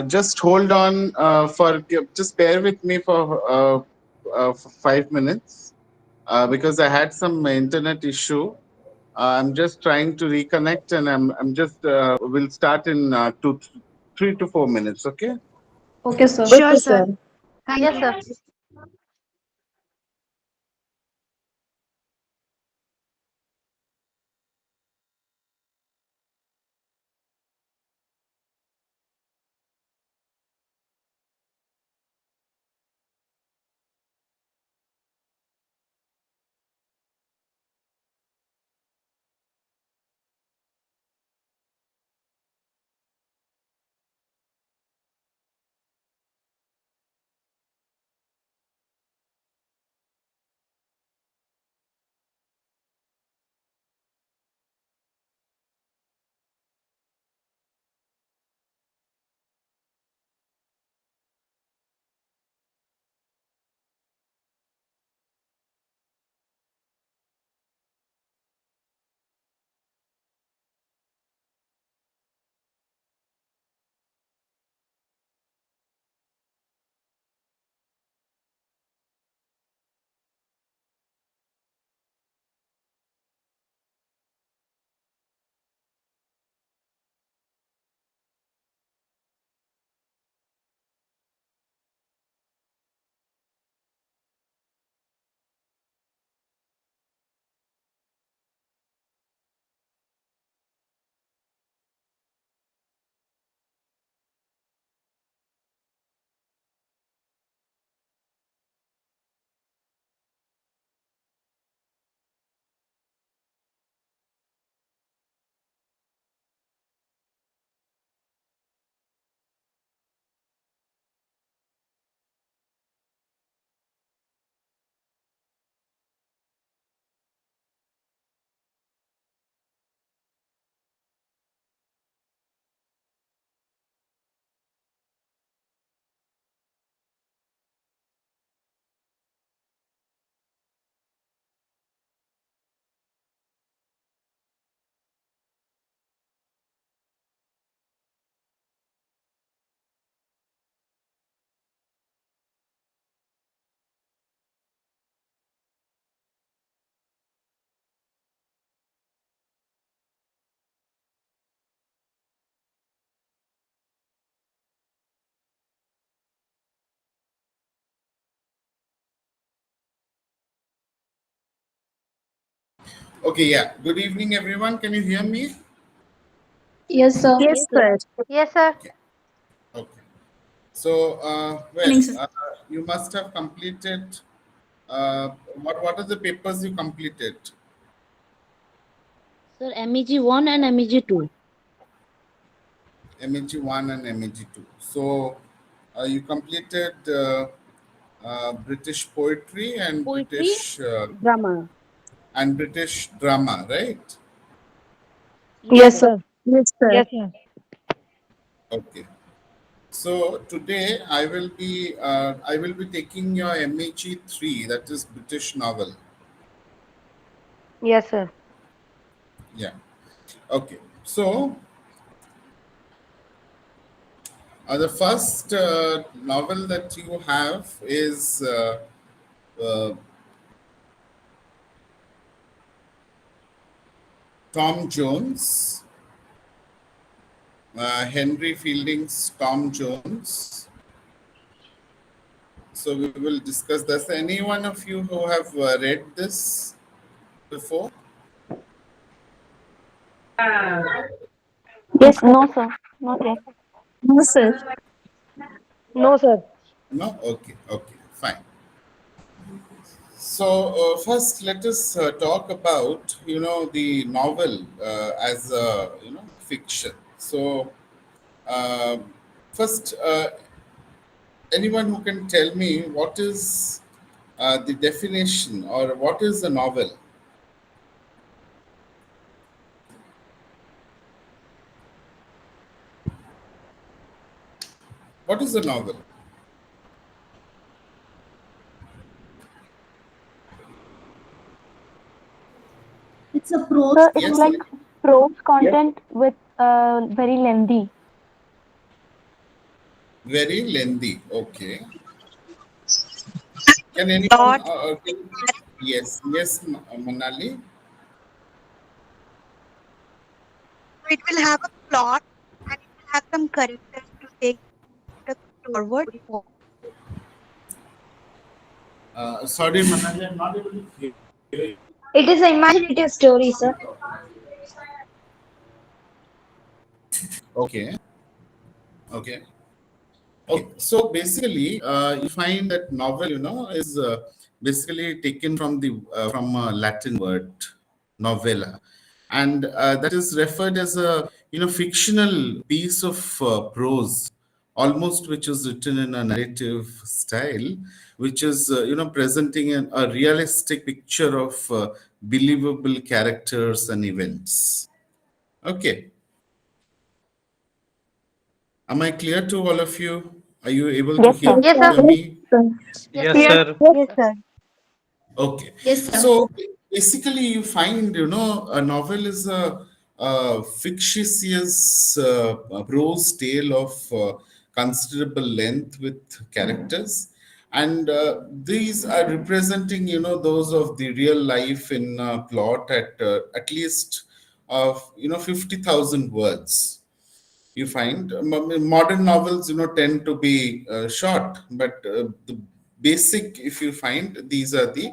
Just hold on just bear with me for 5 minutes because I had some internet issue. I'm just trying to reconnect, and I'm just we'll start in 3 to 4 minutes. Okay. Okay, sir. Sure, Okay, sir. sir. Thank Yes, you. sir. Okay. Yeah. Good evening, everyone. Can you hear me? Yes, sir. Yes, sir. Yes, sir. Okay. Okay. So, Evening, sir. you must have completed. What are the papers you completed? Sir, MEG-1 and MEG-2. MEG-1 and MEG-2. So, you completed British poetry and Poetry, British drama. drama, right? Yes, Yes, sir. sir. Yes, sir. Yes, sir. Okay. So today I will be taking your MEG-3, that is British novel. Yes, sir. Yeah. Okay. So the first novel that you have is uh, Tom Jones, Henry Fielding's Tom Jones. So we will discuss this. Any one of you who have read this before? Yes, sir. No, sir. Not yet. No, sir. No, sir. No? Okay. Okay. Fine. So first, let us talk about the novel as a fiction. So uh, first, anyone who can tell me what is the definition or what is a novel? What is a novel? It's a prose. Sir, it's Yes. like prose content with very lengthy. Very lengthy. Okay. Can anyone? Plot. Yes, yes, Manali. It will have a plot and it will have some characters to take the forward. Sorry, Manali, I'm not able to hear you. It is an imaginative story, sir. Okay. Okay. Okay, so basically, you find that novel, is basically taken from the from a Latin word novella, and that is referred as a fictional piece of prose, almost which is written in a narrative style, which is presenting a realistic picture of believable characters and events. Okay, am I clear to all of you? Are you able to Yes, sir. Yes, hear sir. Yes, me? sir. Yes, Yes, sir. Yes, sir. yes, sir. Okay. Yes, sir. So basically, you find, a novel is a fictitious prose tale of considerable length with characters. And these are representing, those of the real life in plot at least of, 50,000 words. You find modern novels tend to be short, but the basic, if you find, these are the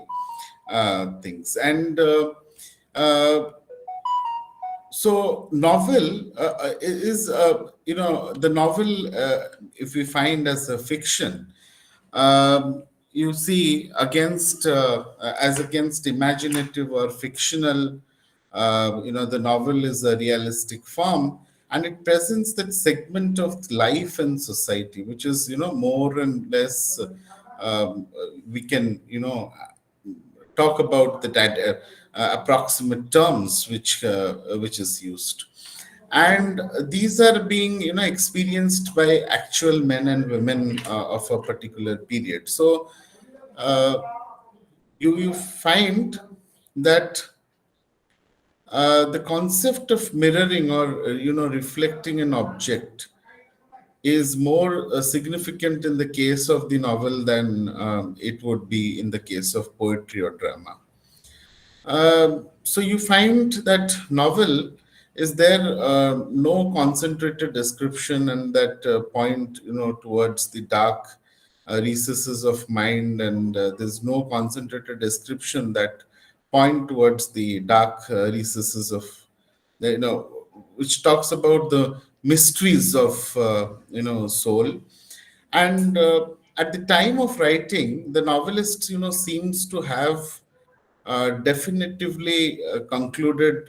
things. And uh, so novel is the novel, if we find as a fiction, you see, against as against imaginative or fictional, the novel is a realistic form, and it presents that segment of life and society which is more and less, we can talk about the approximate terms which is used, and these are being experienced by actual men and women of a particular period. So uh, you find that the concept of mirroring or reflecting an object is more significant in the case of the novel than it would be in the case of poetry or drama. So you find that novel is there no concentrated description, and that point towards the dark recesses of mind, and there's no concentrated description that point towards the dark recesses of which talks about the mysteries of soul. And at the time of writing, the novelist seems to have definitively concluded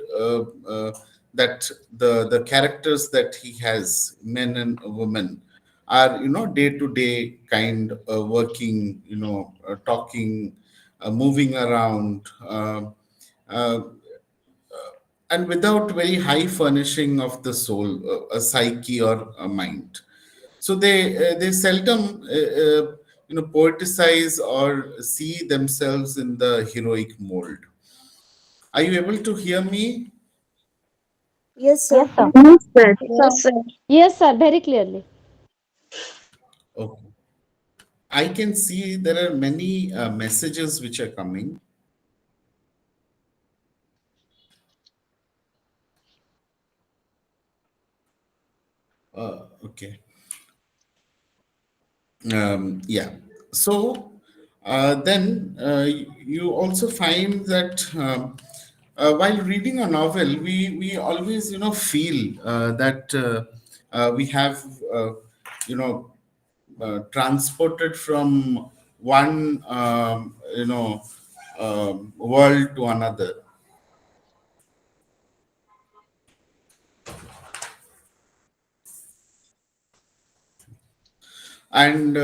that the characters that he has, men and women, are day to day kind, working, talking, moving around, uh, and without very high furnishing of the soul, a psyche or a mind. So they seldom poeticize or see themselves in the heroic mold. Are you able to hear me? Yes, sir. Yes, sir. Yes, sir. Yes, sir. Yes, sir. Very clearly. Okay. I can see there are many messages which are coming. Okay. Yeah. So then you also find that while reading a novel, we always feel that we have you know transported from one world to another. And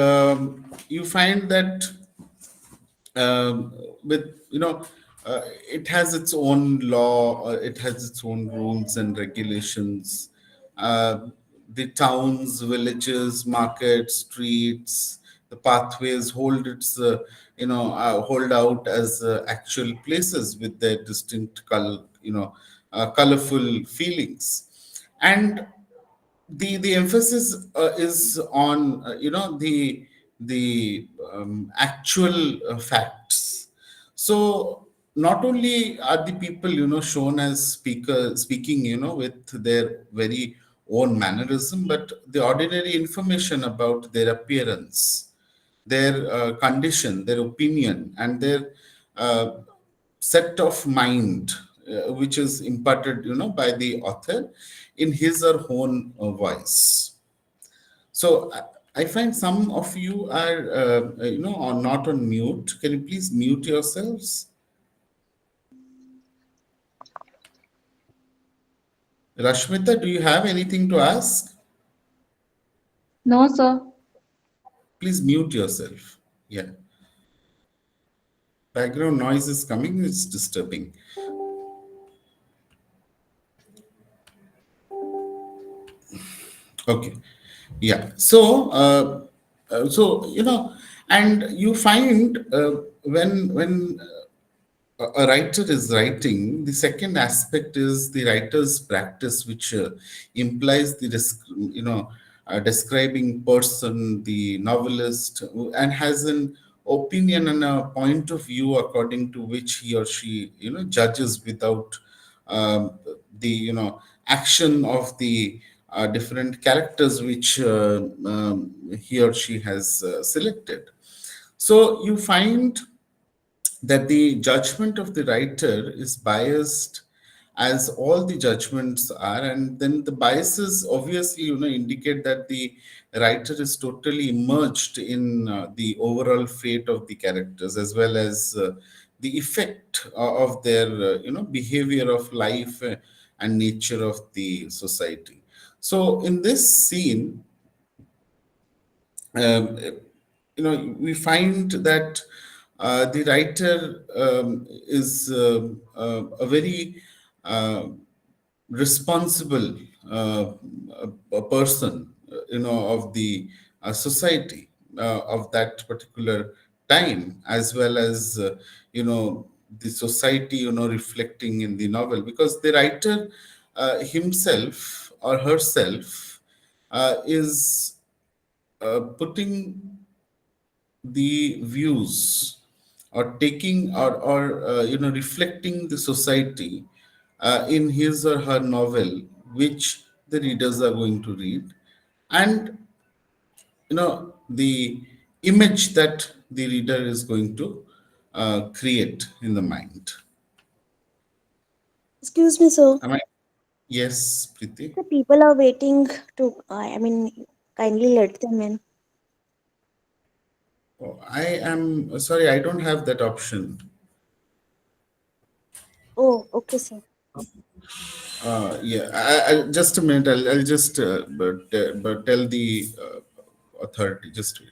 you find that with it has its own law, it has its own rules and regulations. The towns, villages, markets, streets, the pathways hold its hold out as actual places with their distinct colorful feelings. And the emphasis is on the actual facts. So not only are the people shown as speaking with their very own mannerism, but the ordinary information about their appearance, their condition, their opinion, and their uh, set of mind, which is imparted, by the author in his or her own voice. So I find some of you are, are not on mute. Can you please mute yourselves? Rashmita, do you have anything to ask? No, sir. Please mute yourself. Yeah. Background noise is coming, it's disturbing. Okay. Yeah. So and you find when a writer is writing, the second aspect is the writer's practice, which implies the describing person, the novelist, and has an opinion and a point of view according to which he or she judges without the action of the different characters which he or she has selected. So you find that the judgment of the writer is biased, as all the judgments are, and then the biases obviously indicate that the writer is totally immersed in the overall fate of the characters, as well as the effect of their behavior of life and nature of the society. So in this scene, um, we find that the writer is a very responsible a person, of the society of that particular time, as well as the society reflecting in the novel, because the writer himself or herself is putting the views, or taking, or reflecting the society in his or her novel, which the readers are going to read, and the image that the reader is going to create in the mind. Excuse me, sir. Am I? Yes, Preeti. The people are waiting to, I mean, kindly let them in. Oh, I am sorry, I don't have that option. Oh, okay, sir. Yeah, just a minute. I'll just but tell the authority. Just wait.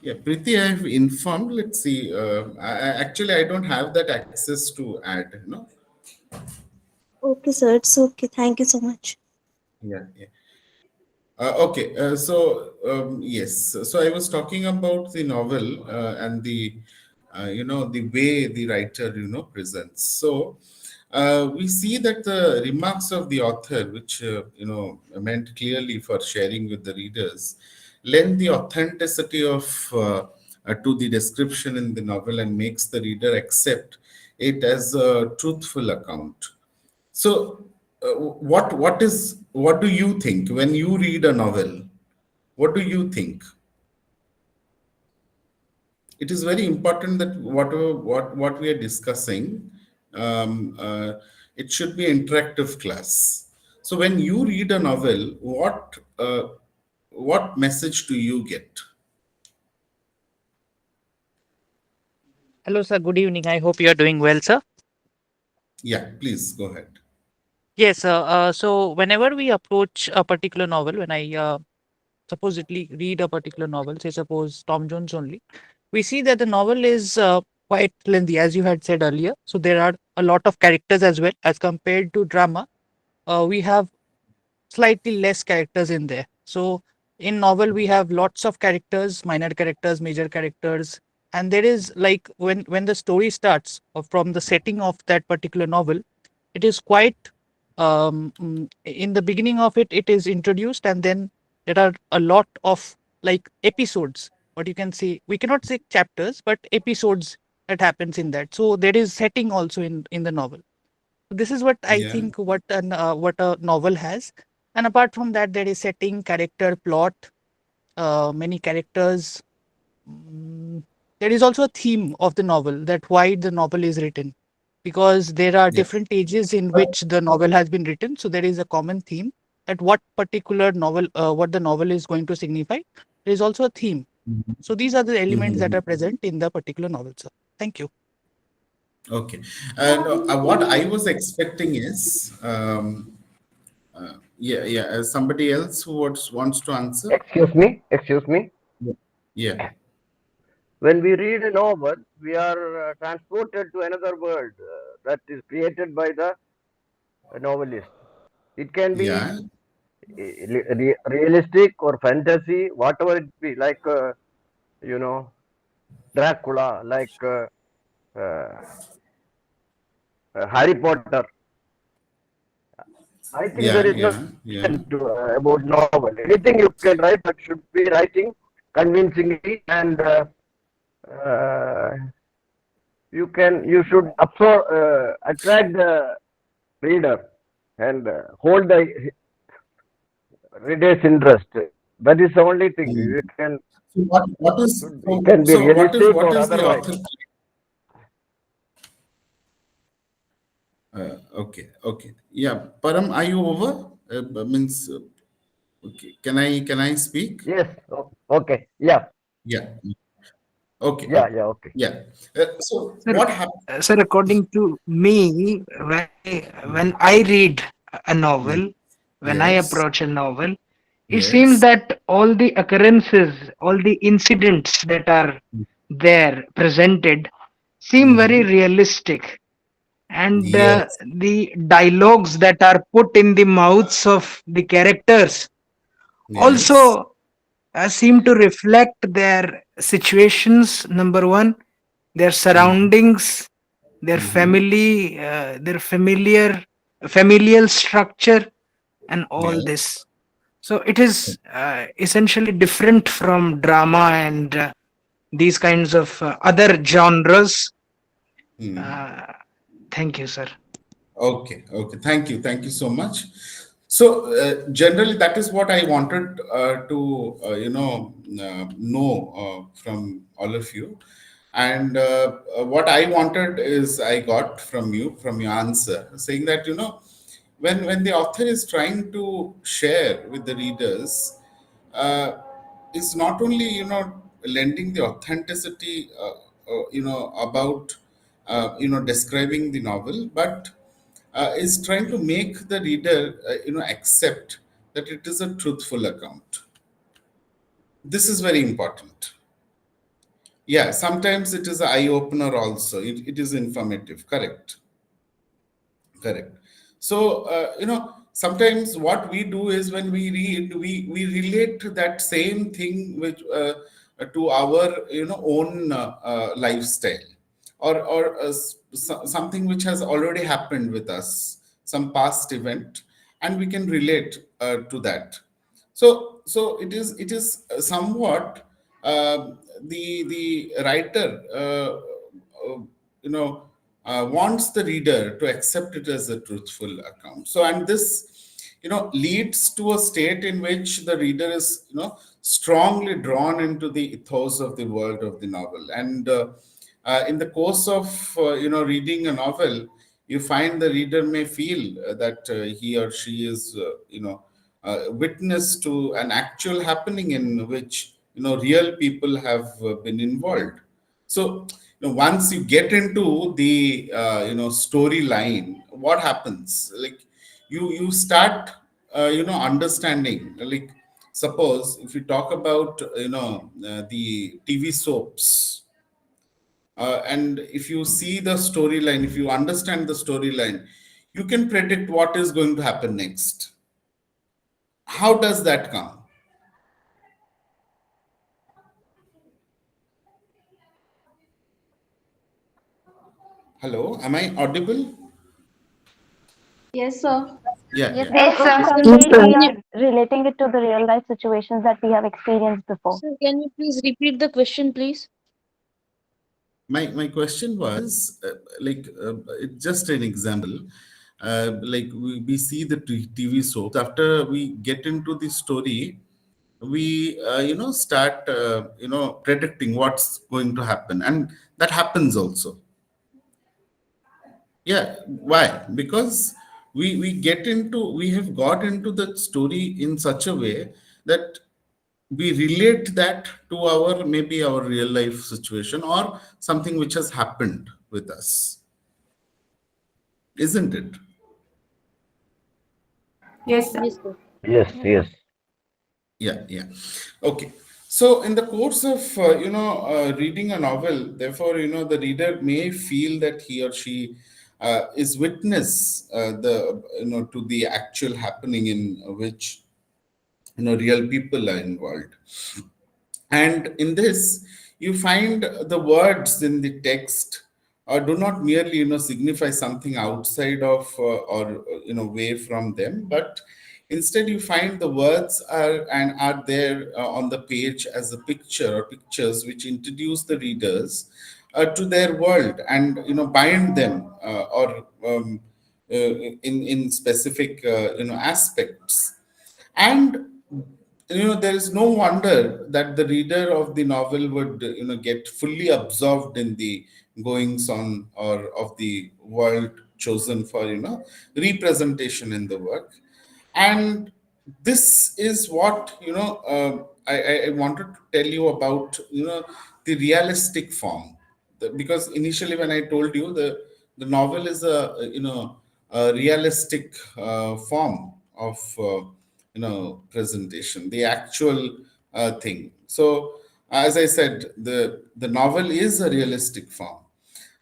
Yeah, Preeti, I have informed. Let's see. Actually, I don't have that access to add. No. Okay, sir. It's okay. Thank you so much. Yeah. Yeah. Okay. Yes. So I was talking about the novel and the the way the writer presents. So we see that the remarks of the author, which meant clearly for sharing with the readers, lend the authenticity of to the description in the novel and makes the reader accept it as a truthful account. So, what do you think when you read a novel? What do you think? It is very important that whatever what we are discussing, it should be interactive class. So, when you read a novel, what message do you get? Hello, sir. Good evening. I hope you are doing well, sir. Yeah, please go ahead. Yes, sir. So, whenever we approach a particular novel, when I supposedly read a particular novel, say, suppose Tom Jones only, we see that the novel is quite lengthy, as you had said earlier. So, there are a lot of characters as well, as compared to drama. We have slightly less characters in there. So in novel we have lots of characters, minor characters, major characters, and there is like when the story starts from the setting of that particular novel, it is quite in the beginning of it is introduced, and then there are a lot of like episodes. What you can say, we cannot say chapters, but episodes that happens in that. So there is setting also in the novel. This is what I Yeah. think what a novel has. And apart from that, there is setting, character, plot, many characters. Mm, there is also a theme of the novel, that why the novel is written, because there are Yeah. different ages in which the novel has been written. So there is a common theme that what particular novel, what the novel is going to signify. There is also a theme. So these are the elements that Mhm. are present in the particular novel, sir. Thank you. Okay. And what I was expecting is, yeah, yeah, somebody else who wants to answer. Excuse me. Yeah, When we read a novel, we are transported to another world that is created by the novelist. It can be yeah, realistic or fantasy, whatever it be, like you know Dracula, like Harry Potter. I think there yeah, is no yeah, yeah, question to, about novel. Anything you can write, but should be writing convincingly, and uh, you should absorb, attract the reader and hold the reader's interest. That is the only thing mm. you can. So what is It can be realistic what or is the otherwise. author? Okay, okay, yeah. Param, are you over? Means okay. Can I speak? Yes. Okay. Yeah. Yeah. Okay. Yeah. Okay. Yeah. Okay. Yeah. So Sir, what happened? sir, according to me, when I read a novel, when I Yes. approach a novel, it seems Yes. that all the occurrences, all the incidents that are there presented seem very Mm-hmm. realistic, and Yes. the dialogues that are put in the mouths of the characters Yes. also seem to reflect their situations, number one, their surroundings, their Mm-hmm. family, their familial structure, and all Yeah. this. So it is essentially different from drama and these kinds of other genres. Mm. Uh, Thank you, sir. Okay, okay. Thank you so much. So generally, that is what I wanted to know from all of you, and what I wanted is I got from your answer, saying that when the author is trying to share with the readers, uh, is not only lending the authenticity about describing the novel, but is trying to make the reader accept that it is a truthful account. This is very important. Yeah, sometimes it is an eye opener also. It is informative. Correct. Correct. So, sometimes what we do is when we read, we relate to that same thing which to our, own lifestyle, or something which has already happened with us, some past event, and we can relate to that. So it is somewhat the writer you know wants the reader to accept it as a truthful account. So, and this leads to a state in which the reader is strongly drawn into the ethos of the world of the novel. And in the course of reading a novel, you find the reader may feel that he or she is witness to an actual happening in which real people have been involved. So once you get into the storyline, what happens? Like you start understanding. Like suppose if you talk about the TV soaps, and if you see the storyline, if you understand the storyline, you can predict what is going to happen next. How does that come? Hello, am I audible? Yes, sir. Yeah, Yes, yeah. sir. Because Yes, sir. simply we Can are you, relating it to the real life situations that we have experienced before. sir, can you please repeat the question, please? My question was it's just an example. Like we see the TV soaps. After we get into the story, we start predicting what's going to happen, and that happens also. Yeah, why? Because we have got into the story in such a way that we relate that to our, maybe our real life situation or something which has happened with us, isn't it? Yes, sir. Yes, sir. Yes, yes. Yeah, yeah. Okay. So, in the course of reading a novel, therefore, the reader may feel that he or she is witness the to the actual happening in which real people are involved. And in this, you find the words in the text do not merely signify something outside of or way from them, but instead you find the words are there on the page as a picture or pictures which introduce the readers to their world and bind them or in specific aspects. And there is no wonder that the reader of the novel would get fully absorbed in the goings on or of the world chosen for representation in the work. And this is what I wanted to tell you about the realistic form. Because initially when I told you the novel is a realistic form of presentation, the actual thing. So as I said, the novel is a realistic form.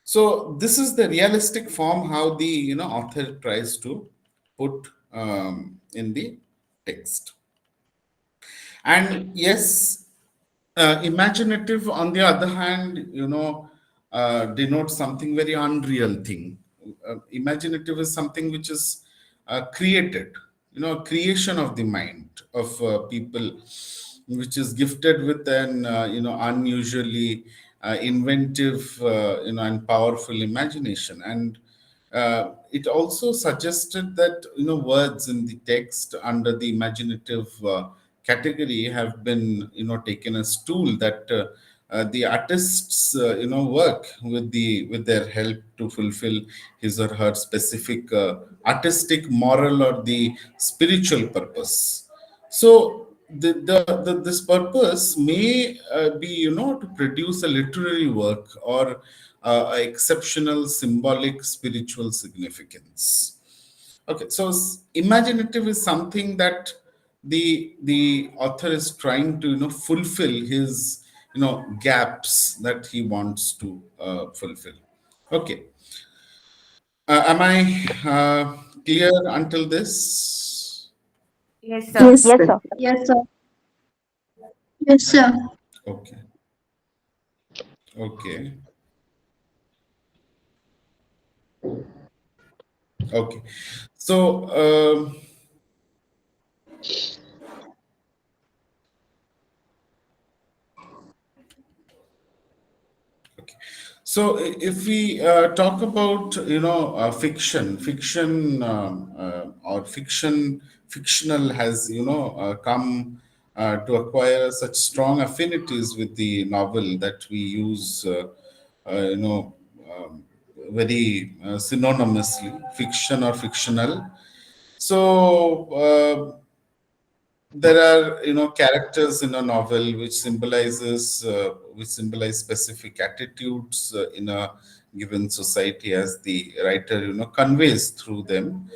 So this is the realistic form how the author tries to put in the text. And yes, imaginative, on the other hand, denotes something very unreal thing. Imaginative is something which is created, creation of the mind of people, which is gifted with an, unusually inventive, and powerful imagination. And it also suggested that words in the text under the imaginative category have been taken as tool that the artists work with their help to fulfill his or her specific artistic, moral, or the spiritual purpose. So this purpose may be to produce a literary work or exceptional symbolic spiritual significance. Okay, so imaginative is something that the author is trying to fulfill his gaps that he wants to fulfill. Okay. Am I clear until this? Yes, sir. Yes, Yes, sir. sir. Yes, sir. Yes, sir. Okay. Okay. Okay. So, okay. So if we talk about fiction or fictional has come to acquire such strong affinities with the novel that we use uh, you know um, very synonymously, fiction or fictional. So there are characters in a novel which symbolize specific attitudes in a given society, as the writer conveys through them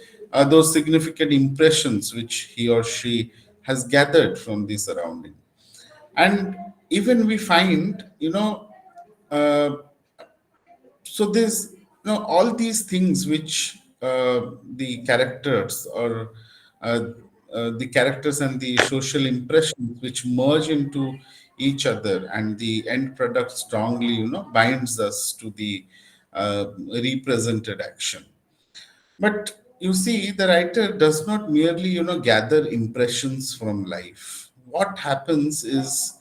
those significant impressions which he or she has gathered from the surrounding. And even we find uh, so there's all these things which the characters or uh, the characters and the social impressions which merge into each other, and the end product strongly binds us to the represented action. But you see, the writer does not merely, gather impressions from life. What happens is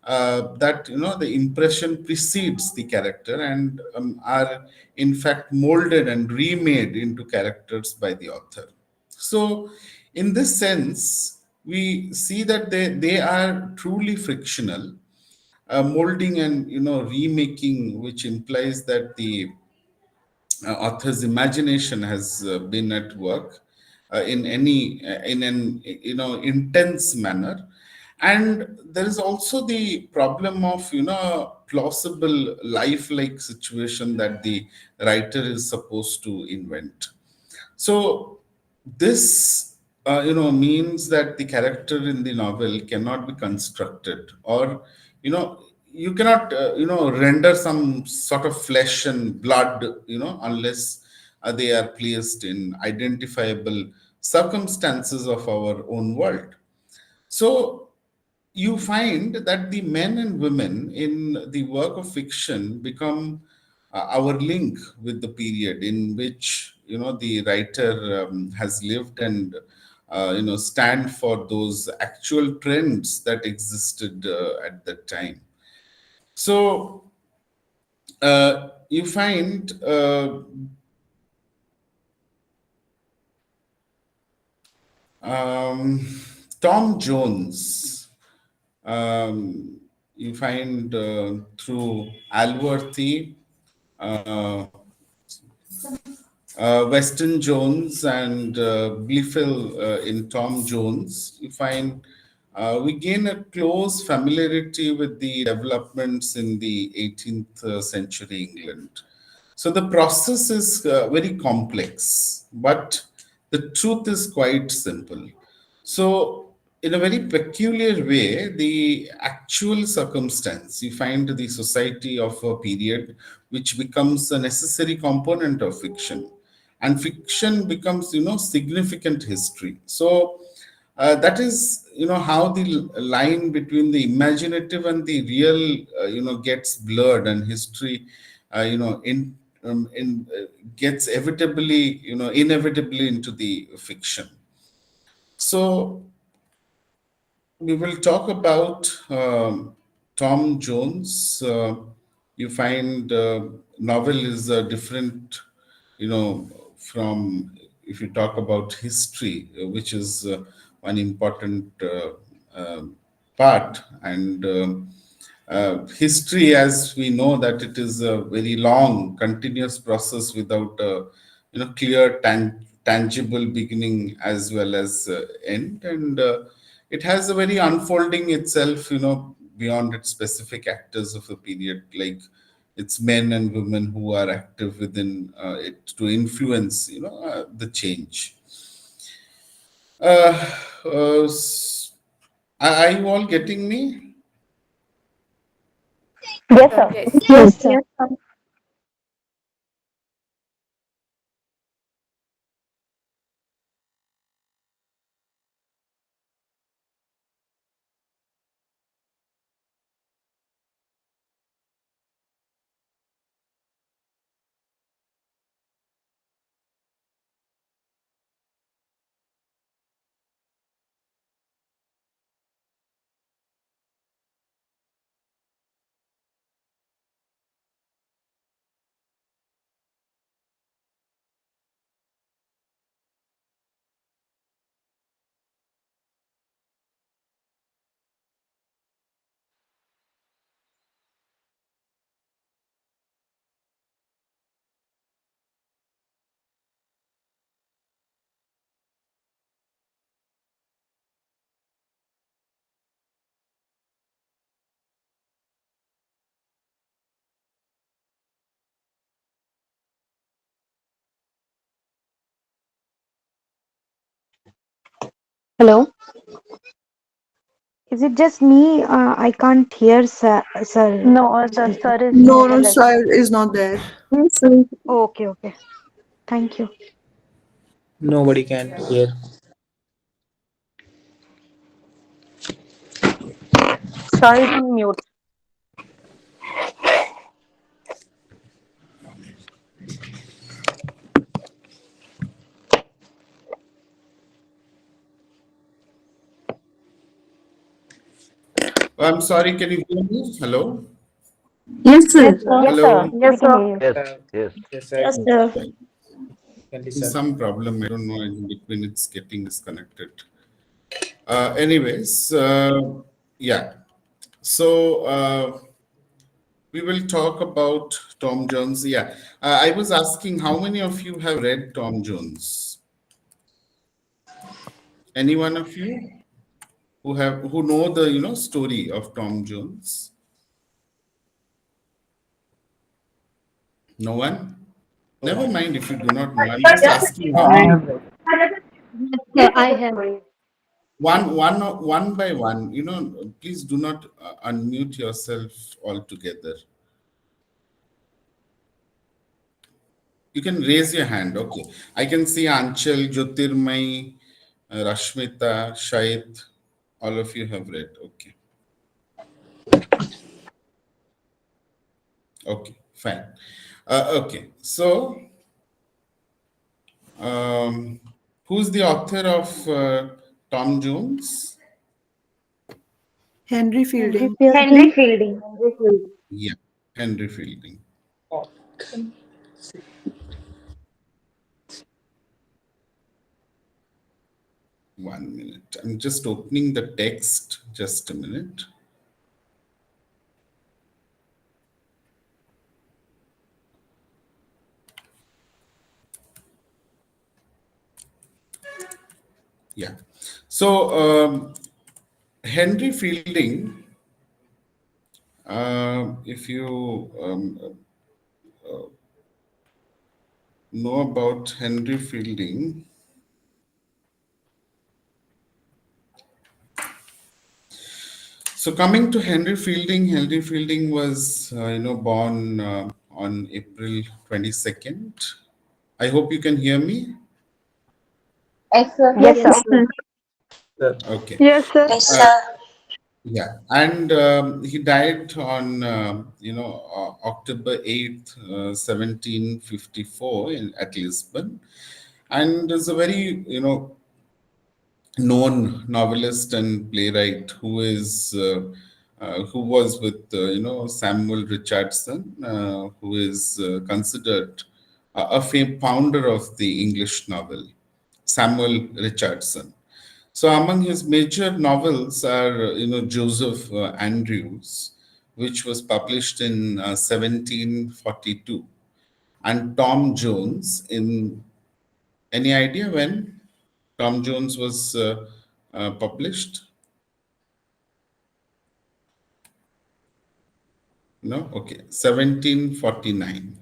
that the impression precedes the character and are in fact molded and remade into characters by the author. So, in this sense, we see that they are truly frictional, molding and remaking, which implies that the author's imagination has been at work in an intense manner. And there is also the problem of plausible lifelike situation that the writer is supposed to invent. So this means that the character in the novel cannot be constructed, or you cannot render some sort of flesh and blood unless they are placed in identifiable circumstances of our own world. So you find that the men and women in the work of fiction become our link with the period in which the writer has lived, and stand for those actual trends that existed at that time. So you find um, Tom Jones. Um, you find through Alworthy, uh, Weston Jones, and Blifil in Tom Jones, you find we gain a close familiarity with the developments in the 18th century England. So the process is very complex, but the truth is quite simple. So, in a very peculiar way, the actual circumstance, you find the society of a period which becomes a necessary component of fiction, and fiction becomes significant history. So that is how the line between the imaginative and the real gets blurred, and history in gets inevitably into the fiction. So we will talk about Tom Jones. You find novel is a different, from, if you talk about history, which is one important part. And history, as we know, that it is a very long, continuous process without a clear, tangible beginning as well as end, and it has a very unfolding itself, beyond its specific actors of the period, like it's men and women who are active within it to influence, the change. Uh, are you all getting me? Yes, sir. Yes, sir. Yes, sir. Hello. Is it just me? I can't hear sir. No, sir is No, no, visible. sir is not there. Yes, sir. Okay, okay. Thank you. Nobody can hear. Sir is on mute. I'm sorry, can you hear me? Hello? Yes, Yes, sir. sir. Yes, Hello? We can hear you. Yes, yes. Yes, Yes, sir. sir. Can There's listen. some problem. I don't know. In between, it's getting disconnected. Anyways, yeah. So we will talk about Tom Jones. Yeah. I was asking how many of you have read Tom Jones? Any one of you who know the story of Tom Jones? No one? Never mind if you do not know. I'm just asking how I many. have read. Yes, sir. I have. One by one. Please do not unmute yourself altogether. You can raise your hand. Okay. I can see Anchal, Jyotirmay, Rashmita, Shahid. All of you have read. Okay. Okay. Fine. Okay. So, um, who's the author of Tom Jones? Henry Henry Fielding. Fielding. Fielding. Yeah. Henry Fielding. One minute. I'm just opening the text. Just a minute. Yeah. So, Henry Fielding, if you know about Henry Fielding, so coming to Henry Fielding was, born on April 22nd. I hope you can hear me. Yes, Yes, sir. sir. Sir. Okay. Yes, sir. Yes, Uh, sir. yeah, and he died on, October 8th, 1754 at Lisbon, and is a very, known novelist and playwright who was with Samuel Richardson, who is considered founder of the English novel, Samuel Richardson. So among his major novels are Joseph Andrews, which was published in 1742, and Tom Jones in, any idea when Tom Jones was published? No? Okay. 1749.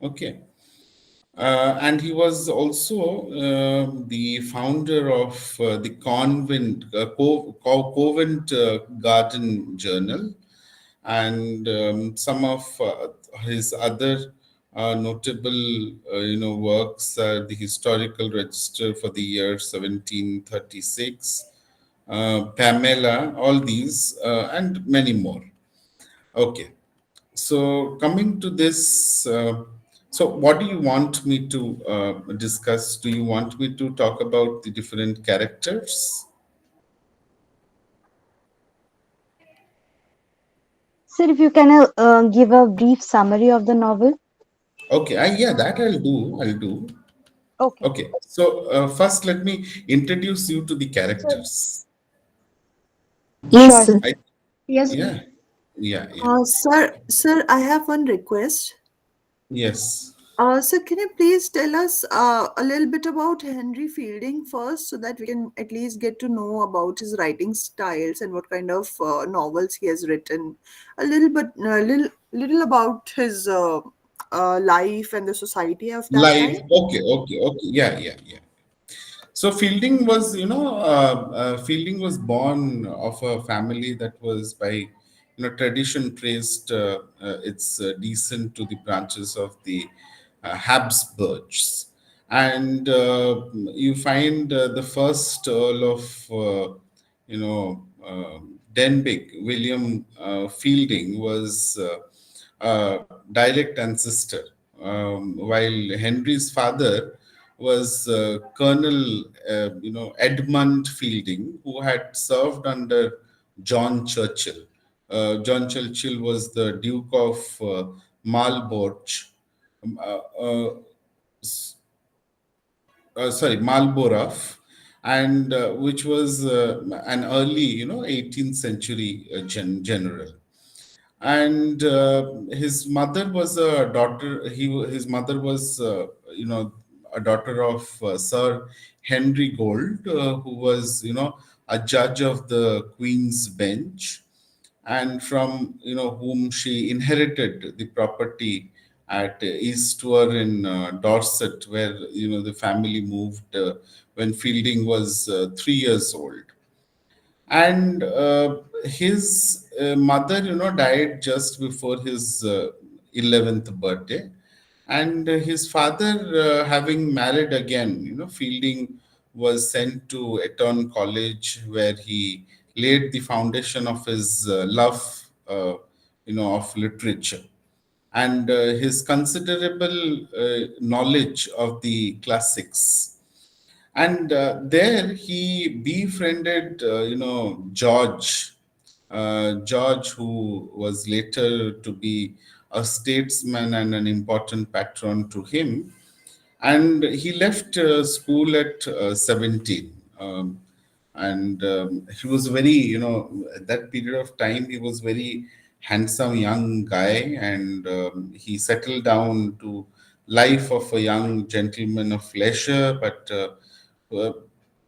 Okay. And he was also the founder of the Covent Garden Journal, and some of his other notable, works are the historical register for the year 1736, Pamela, all these, and many more. Okay, so coming to this, so what do you want me to discuss? Do you want me to talk about the different characters? Sir, if you can give a brief summary of the novel. Okay, yeah, that I'll do. I'll do. Okay. Okay, so first let me introduce you to the Sir. characters. Yes, Sure. sir. I, Yes. yeah, yeah, Sir, I have one request. yes. Sir, can you please tell us a little bit about Henry Fielding first, so that we can at least get to know about his writing styles and what kind of novels he has written. A little bit, little about his life and the society of that Life. time. Okay. Yeah. So Fielding was born of a family that was, by tradition, traced its descent to the branches of the Habsburgs, and you find the first Earl of Denbigh, William Fielding, was direct ancestor, while Henry's father was Colonel, Edmund Fielding, who had served under John Churchill. John Churchill was the Duke of Marlborough, Marlborough, and which was an early, 18th century general. And his mother was a daughter. His mother was, a daughter of Sir Henry Gold, who was, a judge of the Queen's Bench, and from whom she inherited the property at Eastwar in Dorset, where the family moved when Fielding was 3 years old. And his mother died just before his 11th birthday, and his father, having married again, Fielding was sent to Eton College, where he laid the foundation of his love, of literature, and his considerable knowledge of the classics. And there he befriended, George, who was later to be a statesman and an important patron to him. And he left school at 17. And he was very, at that period of time, he was very handsome young guy, and he settled down to life of a young gentleman of leisure. But uh,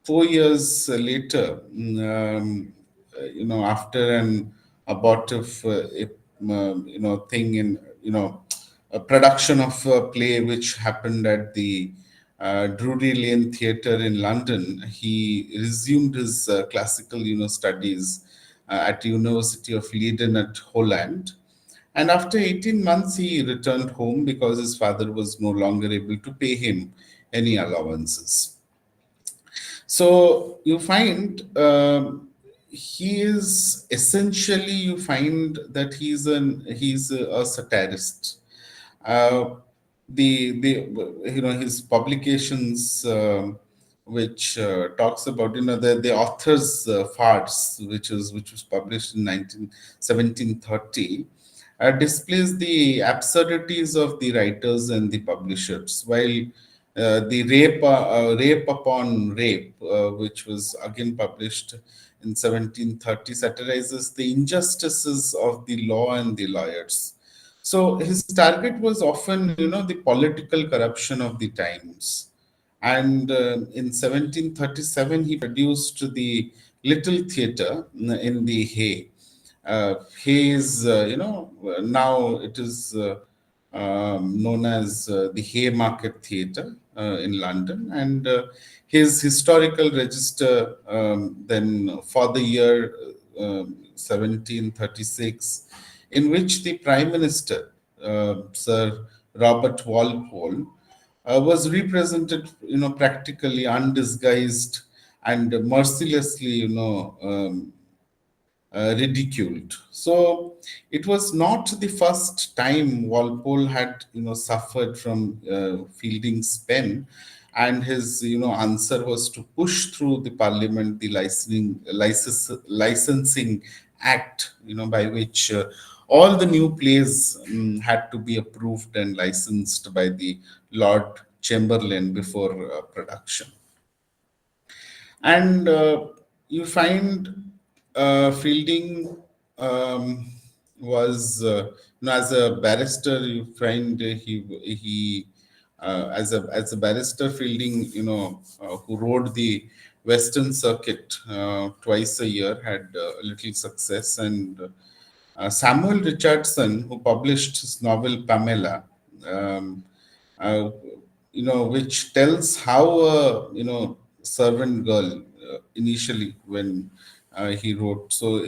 4 years later, after an abortive, thing in, a production of a play which happened at the Drury Lane Theatre in London, he resumed his classical, studies at the University of Leiden at Holland. And after 18 months, he returned home because his father was no longer able to pay him any allowances. So you find, he is essentially, you find that he's a satirist. Uh, the his publications, which talks about, the author's farce, which was published in 1730, displays the absurdities of the writers and the publishers, while the rape upon rape, which was again published in 1730, satirizes the injustices of the law and the lawyers. So his target was often, the political corruption of the times. And in 1737, he produced the Little Theatre in the Hay. Hay is, now it is known as the Haymarket Theatre in London. And his historical register, then for the year 1736, in which the Prime Minister, Sir Robert Walpole, was represented, practically undisguised and mercilessly, ridiculed. So it was not the first time Walpole had, suffered from Fielding's pen, and his, answer was to push through the Parliament the licensing act, by which all the new plays had to be approved and licensed by the Lord Chamberlain before production. And you find Fielding was, as a barrister, you find he as a barrister, Fielding, who rode the Western Circuit twice a year, had little success. And Samuel Richardson, who published his novel Pamela, um, uh, which tells how a, servant girl, initially when he wrote, so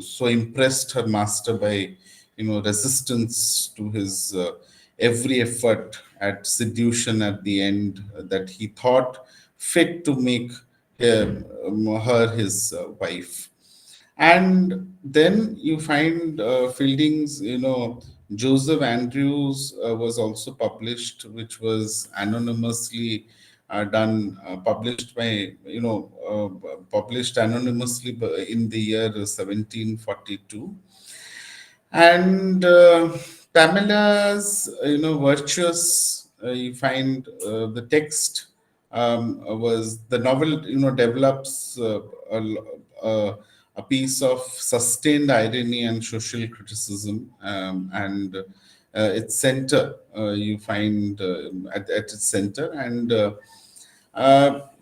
so impressed her master by, resistance to his every effort at seduction at the end, that he thought fit to make her his wife. And then you find Fielding's, Joseph Andrews was also published, which was anonymously published by, published anonymously in the year 1742. And Pamela's, virtuous, you find the text was the novel, develops a piece of sustained irony and social criticism, and its center, you find at its center, and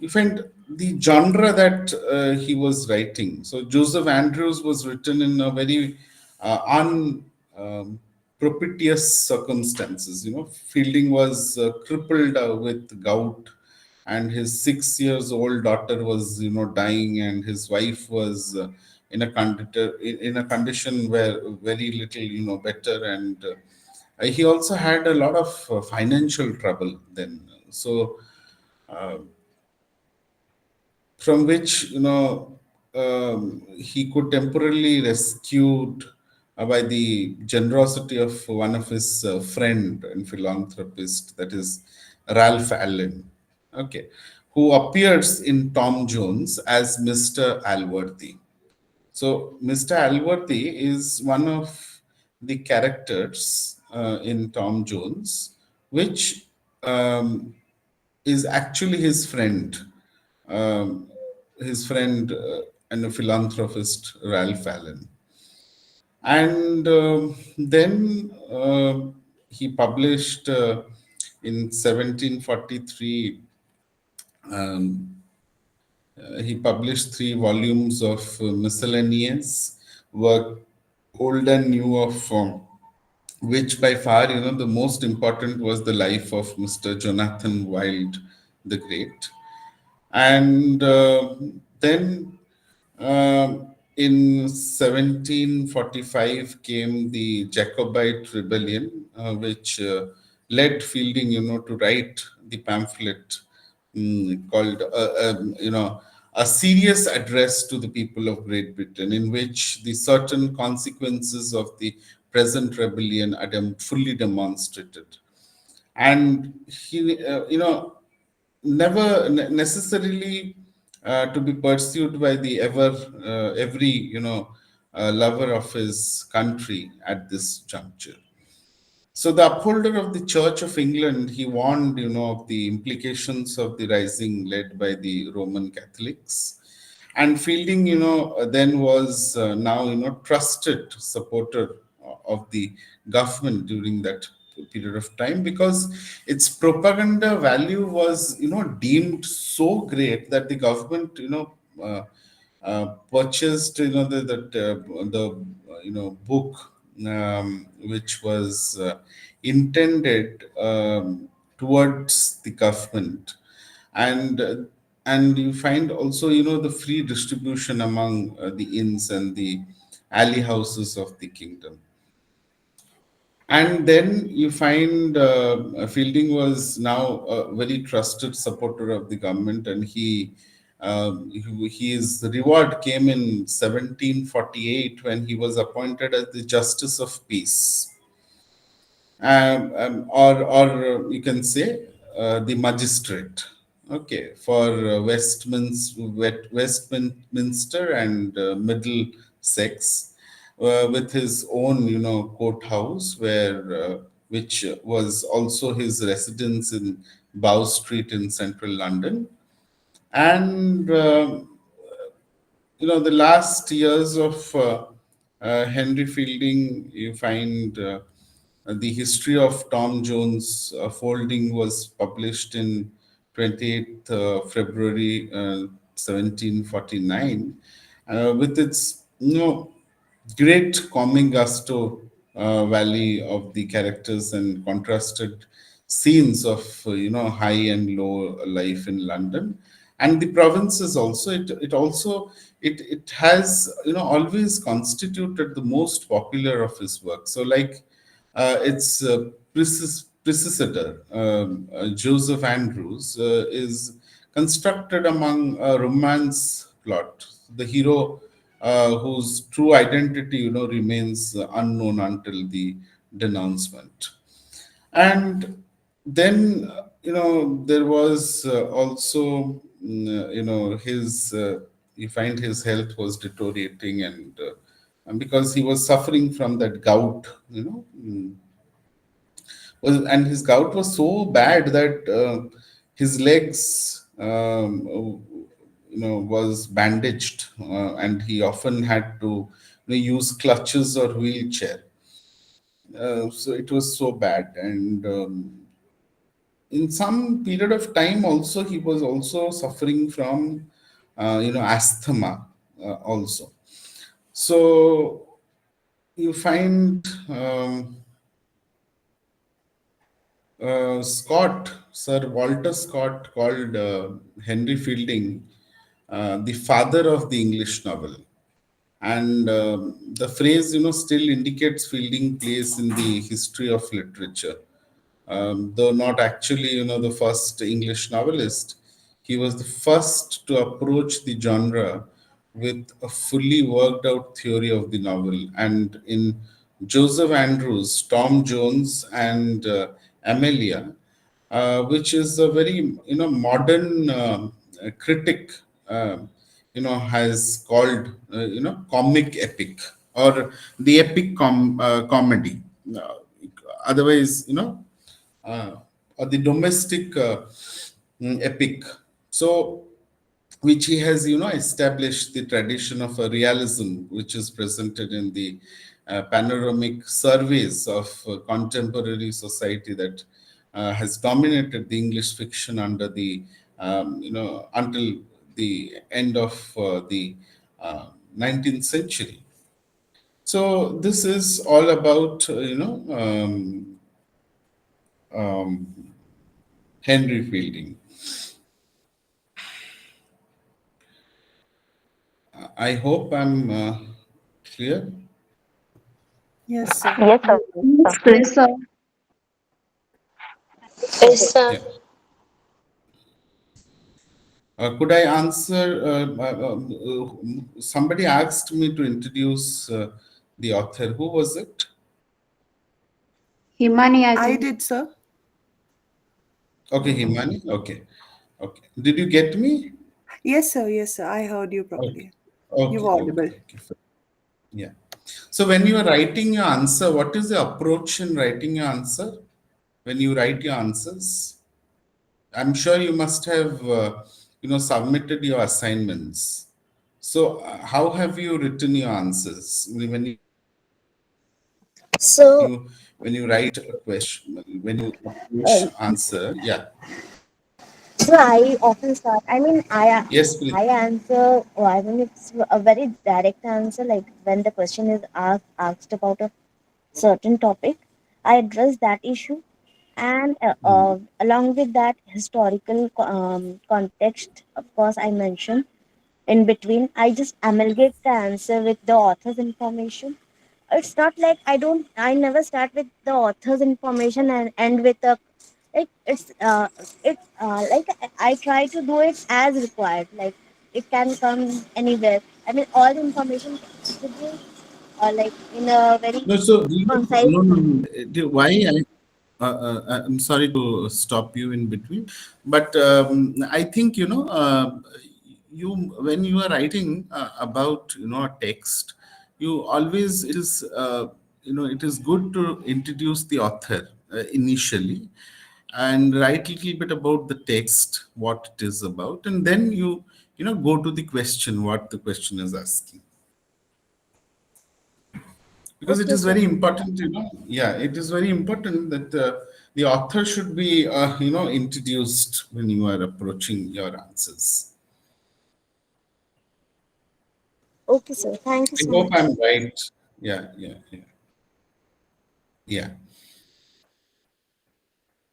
you find the genre that he was writing. So Joseph Andrews was written in a very propitious circumstances. Fielding was crippled with gout, and his 6 years old daughter was, dying, and his wife was in a in a condition where very little, better, and he also had a lot of financial trouble then. So uh, from which, he could temporarily rescued by the generosity of one of his friend and philanthropist, that is Ralph Allen, okay, who appears in Tom Jones as Mr. Alworthy. So Mr. Alworthy is one of the characters in Tom Jones, which is actually um, his friend and a philanthropist, Ralph Allen. And then he published in 1743, um, he published 3 volumes of miscellaneous work, old and new, of which by far, the most important was the life of Mr. Jonathan Wild the Great. And then in 1745 came the Jacobite rebellion, which led Fielding, to write the pamphlet called, a serious address to the people of Great Britain, in which the certain consequences of the present rebellion are fully demonstrated. And he, never necessarily to be pursued by the every, lover of his country at this juncture. So the upholder of the Church of England, he warned, of the implications of the rising led by the Roman Catholics. And Fielding, then was now, trusted supporter of the government during that period of time, because its propaganda value was, deemed so great that the government, purchased, the book, which was intended towards the government. And and you find also, the free distribution among the inns and the alley houses of the kingdom. And then you find Fielding was now a very trusted supporter of the government, and his reward came in 1748 when he was appointed as the Justice of Peace, or you can say the magistrate. Okay, for Westminster and Middlesex, with his own, courthouse, which was also his residence in Bow Street in central London, and the last years of Henry Fielding, you find the history of Tom Jones folding was published in 28th February 1749, with its great comic gusto valley of the characters and contrasted scenes of high and low life in London and the provinces. Also, it has always constituted the most popular of his work. So, like its predecessor, Joseph Andrews, is constructed among a romance plot. The hero, whose true identity, remains unknown until the denouncement. And then, there was also, his, you find his health was deteriorating, and because he was suffering from that gout, and his gout was so bad that his legs, was bandaged, and he often had to use clutches or wheelchair. So it was so bad, and in some period of time, also he was also suffering from, asthma, also. So you find Sir Walter Scott called Henry Fielding the father of the English novel. And the phrase, still indicates Fielding place in the history of literature. Though not actually, the first English novelist, he was the first to approach the genre with a fully worked out theory of the novel. And in Joseph Andrews, Tom Jones, and Amelia, which is a very modern critic, has called comic epic, or the epic comedy. Uh, Otherwise, or the domestic epic. So, which he has, established the tradition of a realism, which is presented in the panoramic surveys of contemporary society that has dominated the English fiction under the, until the end of the 19th century. So this is all about, Henry Fielding. I hope I'm clear. Yes, sir. Yes, sir. Yes, Yes, sir. sir. Yes, sir. Yeah. Could I answer? Somebody asked me to introduce the author. Who was it? Himani, I I think. did, sir. Okay, Himani. Okay. Okay. Did you get me? Yes, sir. Yes, sir. I heard you Okay. properly. You Okay. were Okay. audible. Okay. Yeah. So when you are writing your answer, what is the approach in writing your answer? When you write your answers, I'm sure you must have, submitted your assignments. So how have you written your answers? So, When you write a question, when you approach uh, answer, yeah. so I often start. Yes, please. I answer. I mean, it's a very direct answer. Like when the question is asked about a certain topic, I address that issue, and along with that historical context, of course, I mention. in between. I just amalgate the answer with the author's information. It's not like I never start with the author's information and end with a like I try to do it as required. Like it can come anywhere. I mean, all the information can contribute like in a very No, so do you, concise no, no, manner. no. Why I'm sorry to stop you in between, but I think you when you are writing about a text, you always it is it is good to introduce the author initially, and write a little bit about the text, what it is about, and then you go to the question, what the question is asking, because it Okay, is sir. very important, yeah, it is very important that the author should be introduced when you are approaching your answers. Okay, sir. Thank you I so hope much. I'm right. Yeah, yeah, yeah, yeah.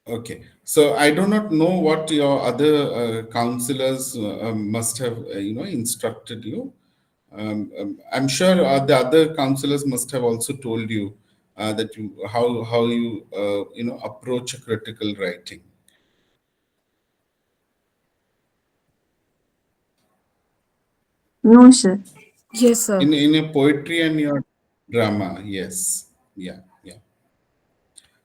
Okay, so I do not know what your other counselors must have instructed you. I'm sure the other counselors must have also told you that you how you approach a critical writing. No, sir. Yes, sir. In a poetry and your drama, yes, yeah, yeah.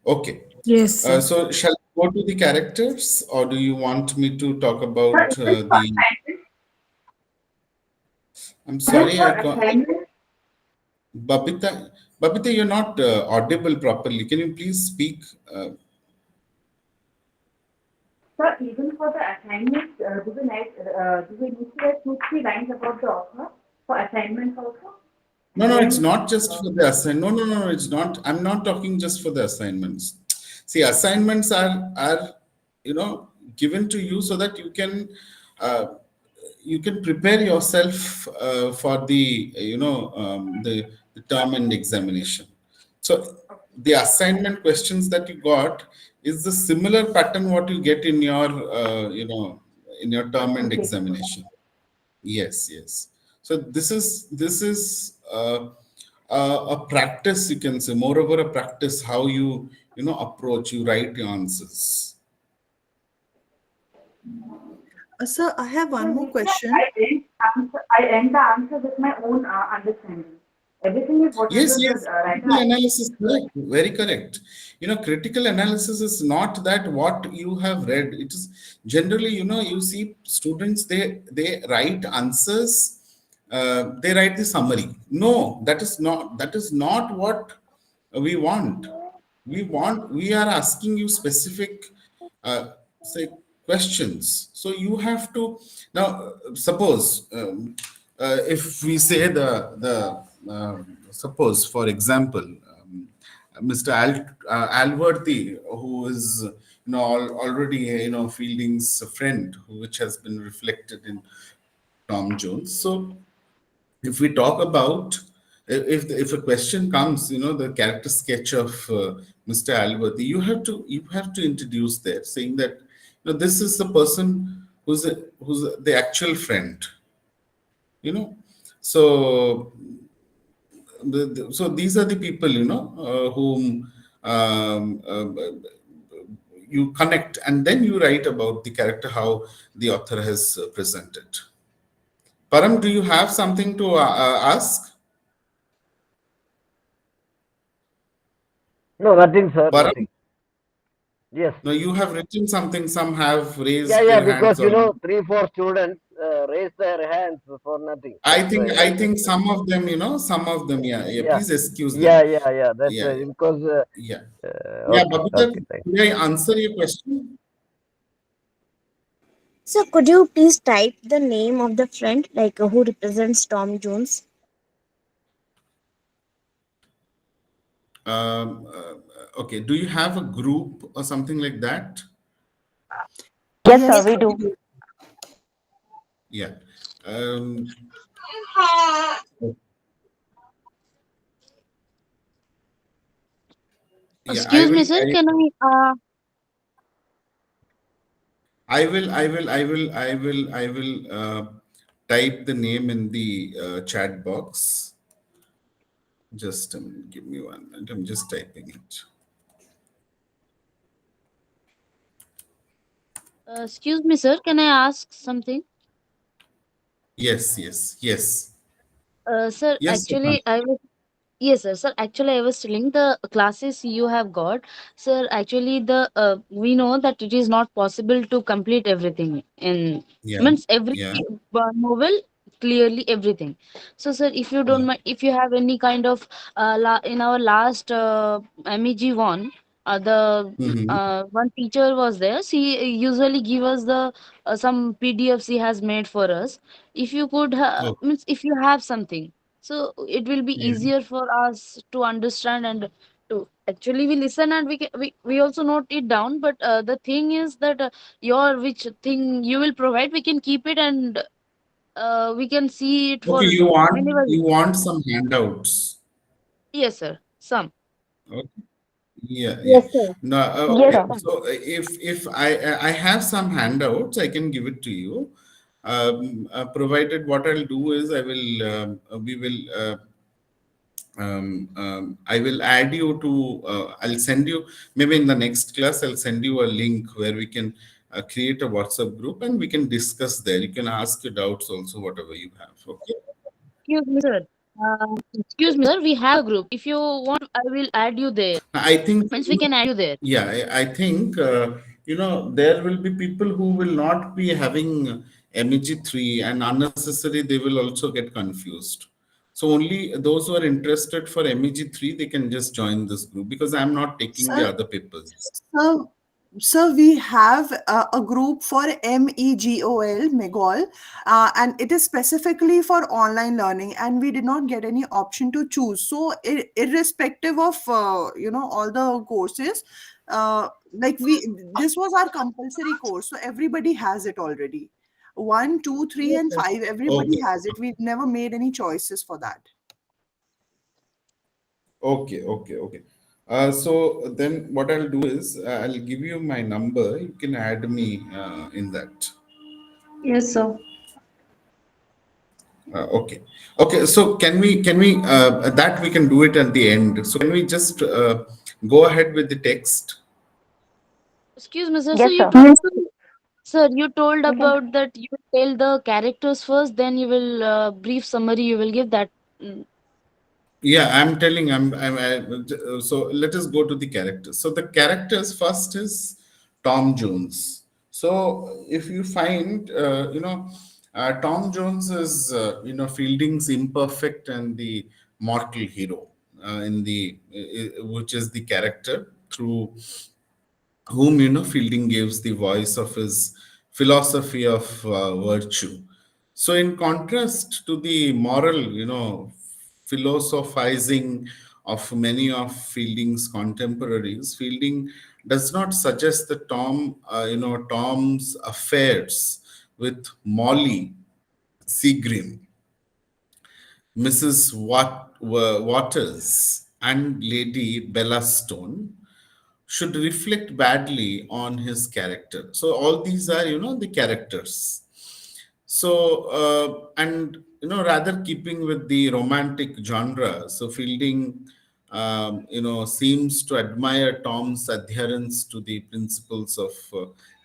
Okay. Yes, sir. So shall I go to the characters, or do you want me to talk Sir, about even for the? assignment, I'm even sorry, for assignment, Babita, you're not audible properly. Can you please speak? sir, even for the assignment, do we need to write 2, 3 lines about the author for assignments also? No, And no, it's then, not just for the assign. No, no, no, no, it's not. I'm not talking just for the assignments. See, assignments are given to you so that uh, you can prepare yourself for the the term and examination. So the assignment questions that you got is the similar pattern what you get in your in your term and application. examination. Yes, yes. So this is a practice, you can say, moreover a practice how you approach, you write your answers. Sir, I have So one more usually question. I end the answer with my own understanding. Everything is Yes, whatever the yes, writer. critical analysis, correct, very correct. Critical analysis is not that what you have read. It is generally, you see students, they write answers, they write the summary. No, that is not what we want. We are asking you specific say questions, so you have to now suppose if we say suppose for example, Mr. Alworthy, who is already Fielding's friend, which has been reflected in Tom Jones. So if we talk about, if a question comes, the character sketch of Mr. Alworthy, you have to introduce there, saying that this is the person who's the actual friend, you know. So so these are the people whom you connect, and then you write about the character, how the author has presented. Param, do you have something to ask? No, nothing, sir. Param? Nothing. Yes. No, you have written something. Some have Yeah, raised yeah. their hands Because or. 3, 4 students raise their hands for nothing. I That's think why I I think just. some of them, yeah, yeah. Yeah, Please excuse yeah, them. yeah, yeah. That's Yeah, why because. yeah, yeah. Okay, Babita, okay. Thank may I answer your question? So could you please type the name of the friend, like who represents Tom Jones? Okay. Do you have a group or something like that? Yes, sir, Yes, we sir, we do. do. Yeah. Um, yeah. I Excuse me, will. sir. I, Can I will. I will. I will. I will. I will. type the name in the chat box. Just give me 1 minute. I'm just typing it. Excuse me, sir. Can I ask something? Yes, yes, yes. Sir, Yes, Sukan. actually, I was yes, sir. Sir, actually, I was telling the classes you have got. Sir, actually, the we know that it is not possible to complete everything in Yeah, means every yeah, novel clearly everything. So, sir, if you don't yeah. mind, if you have any kind of in our last MEG-1, the Mm-hmm. one teacher was there. She usually give us the some PDFs he has made for us. If you could Oh, means if you have something, so it will be yeah. easier for us to understand and to actually we listen and we also note it down. But the thing is that your which thing you will provide, we can keep it and we can see it Okay, for whenever we you want. want some handouts. Yes, sir. Some. Okay. Yeah, yeah. Yes, sir. No, Yes, okay. sir. So if I have some handouts, I can give it to you. Provided what I'll do is I will we will I will add you to. I'll send you maybe in the next class. I'll send you a link where we can create a WhatsApp group and we can discuss there. You can ask your doubts also, whatever you have. Okay. Excuse me, sir. Excuse me, sir. We have a group. If you want, I will add you there. I think, Means we can add you there. yeah, I think, there will be people who will not be having MEG-3 and unnecessary, they will also get confused. So only those who are interested for MEG-3, they can just join this group because I'm not taking the Sir, other papers. so, so we have a group for MEGOL, MEGOL, and it is specifically for online learning, and we did not get any option to choose. So, irrespective of all the courses, like this was our compulsory course, so everybody has it already. One, two, three, Yes, and sir. five. Everybody Okay. has it. We never made any choices for that. Okay, okay, okay. So then what I'll do is I'll give you my number. You can add me in that. Yes, sir. Okay. Okay. So can we that we can do it at the end. So can we just go ahead with the text? Excuse me, sir. So Yes, you sir. told sir, you told We can. about that you tell the characters first, then you will brief summary you will give that. Yeah, I'm telling. So let us go to the characters. So the characters first is Tom Jones. So if you find, Tom Jones is, Fielding's imperfect and the mortal hero in which is the character through whom Fielding gives the voice of his philosophy of virtue. So in contrast to the moral philosophizing of many of Fielding's contemporaries, Fielding does not suggest that Tom's affairs with Molly Seagrim, Mrs. Waters, and Lady Bellastone should reflect badly on his character. So all these are, the characters. So and rather keeping with the romantic genre, so Fielding, seems to admire Tom's adherence to the principles of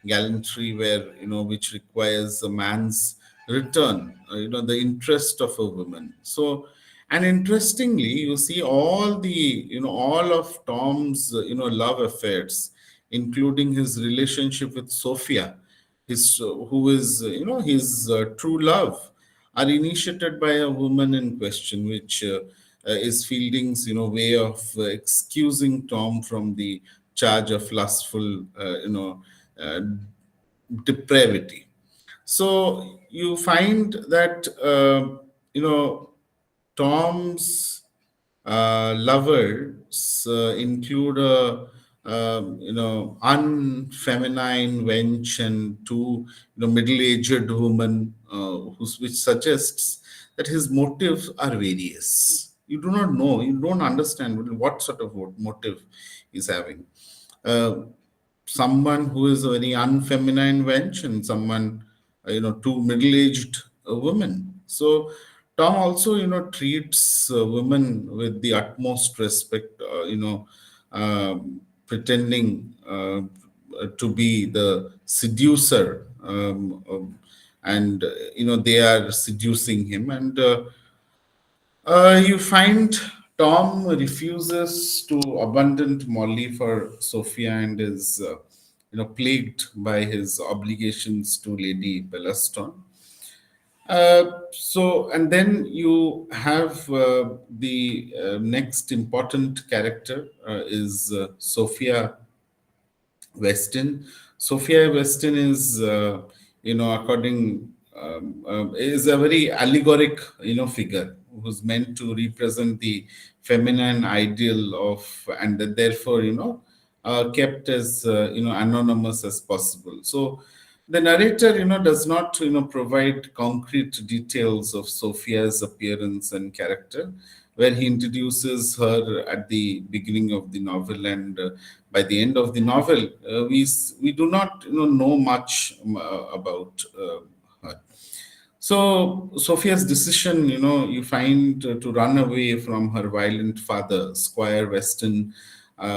gallantry, where which requires a man's return, the interest of a woman. So and interestingly, you see all of Tom's love affairs, including his relationship with Sophia, his who is his true love, are initiated by a woman in question, which is Fielding's way of excusing Tom from the charge of lustful uh, depravity. So you find that Tom's lovers include a unfeminine wench and two middle-aged women, which suggests that his motives are various. You do not know, you don't understand what sort of motive he's having. Uh, Someone who is a very unfeminine wench and someone two middle-aged women. So Tom also, treats women with the utmost respect, pretending to be the seducer, and they are seducing him, and you find Tom refuses to abandon Molly for Sophia and is, plagued by his obligations to Lady Bellaston. And then you have the next important character is Sophia Weston. Sophia Weston is, is a very allegoric, figure who's meant to represent the feminine ideal of, and that therefore, kept as, anonymous as possible. So the narrator, does not, provide concrete details of Sophia's appearance and character, where he introduces her at the beginning of the novel, and by the end of the novel, we do not, know much about her. So Sophia's decision, you find to run away from her violent father, Squire Weston,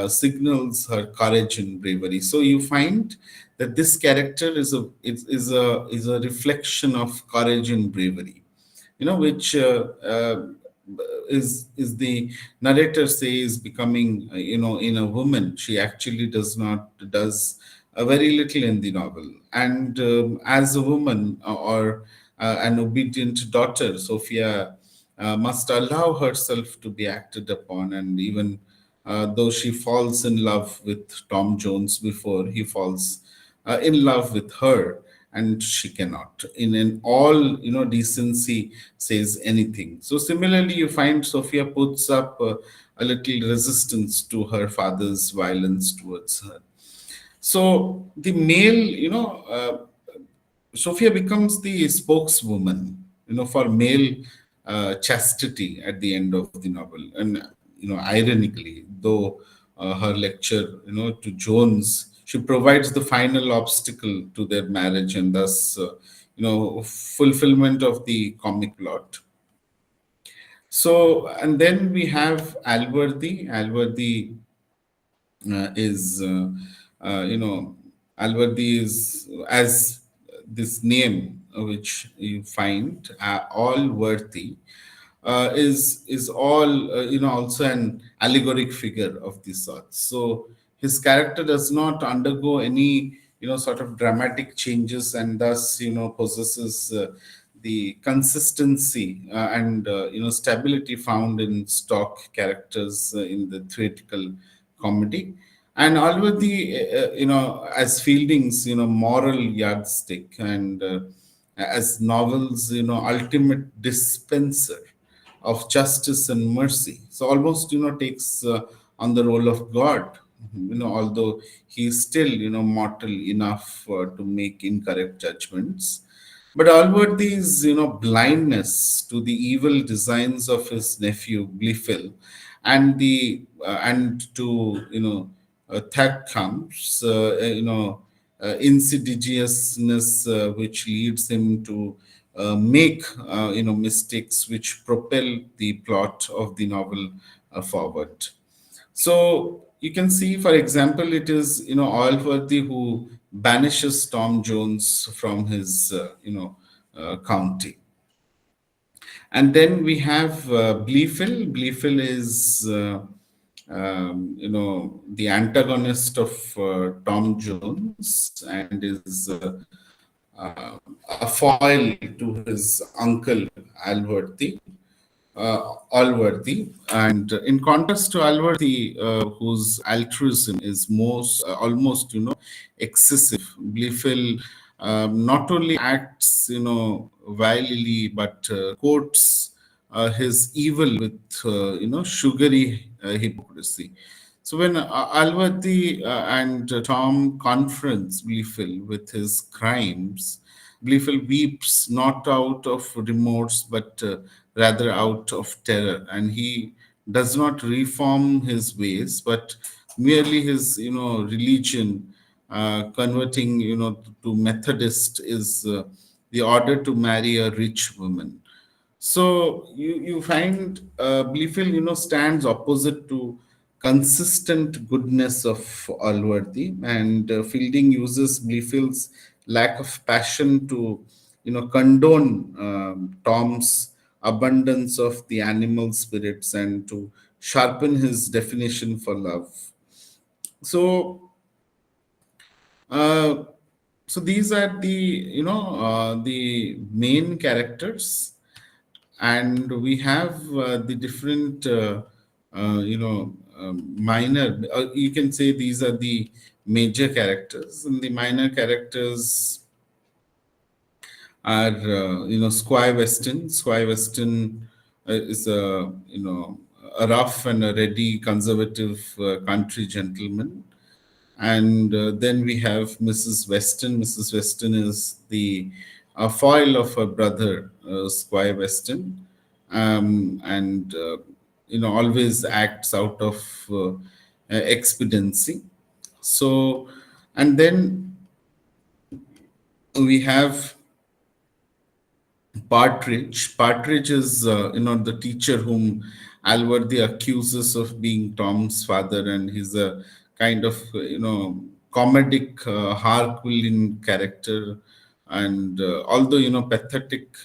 signals her courage and bravery. So you find that this character is a reflection of courage and bravery, which is the narrator says becoming, in a woman. She actually does a very little in the novel, and as a woman, or an obedient daughter, Sophia must allow herself to be acted upon, and even though she falls in love with Tom Jones before he falls in love with her, and she cannot in all, decency, says anything. So similarly, you find Sophia puts up a little resistance to her father's violence towards her. So the male, Sophia becomes the spokeswoman, for male chastity at the end of the novel. And, ironically, though her lecture, to Jones, she provides the final obstacle to their marriage, and thus, fulfillment of the comic plot. So, and then we have Alworthy. Alworthy is Alworthy is, as this name which you find, all worthy, is all, also an allegoric figure of this sort. So his character does not undergo any, sort of dramatic changes, and thus, possesses the consistency and, stability found in stock characters in the theatrical comedy. And Alworthy, as Fielding's, moral yardstick, and as novels, ultimate dispenser of justice and mercy. So almost, takes on the role of God, although he is still, mortal enough to make incorrect judgments. But Alworthy's, blindness to the evil designs of his nephew Blifil, and to, Thackham's, insidiousness, which leads him to make, mistakes which propel the plot of the novel forward. So you can see, for example, it is, Alworthy who banishes Tom Jones from his, county. And then we have Blifil. Blifil is, the antagonist of Tom Jones, and is a foil to his uncle Alworthy. Allworthy. And in contrast to Allworthy, whose altruism is almost, excessive, Blifil not only acts, vilely, but coats his evil with, sugary hypocrisy. So when Alworthy and Tom confronts Blifil with his crimes, Blifil weeps not out of remorse, but rather out of terror, and he does not reform his ways, but merely his, religion, converting, to Methodist, is the order to marry a rich woman. So you find Blifil, stands opposite to consistent goodness of Alworthy, and Fielding uses Blifil's lack of passion to, condone Tom's abundance of the animal spirits and to sharpen his definition for love. So, uh, so these are the main characters, and we have the different minor, you can say these are the major characters, and the minor characters are Squire Weston. Squire Weston is a rough and a ready conservative country gentleman. And then we have Mrs. Weston. Mrs. Weston is the foil of her brother, Squire Weston, and always acts out of expediency. So, and then we have Partridge. Partridge is, the teacher whom Alworthy accuses of being Tom's father, and he's a kind of, comedic Harquillian character, and although pathetic,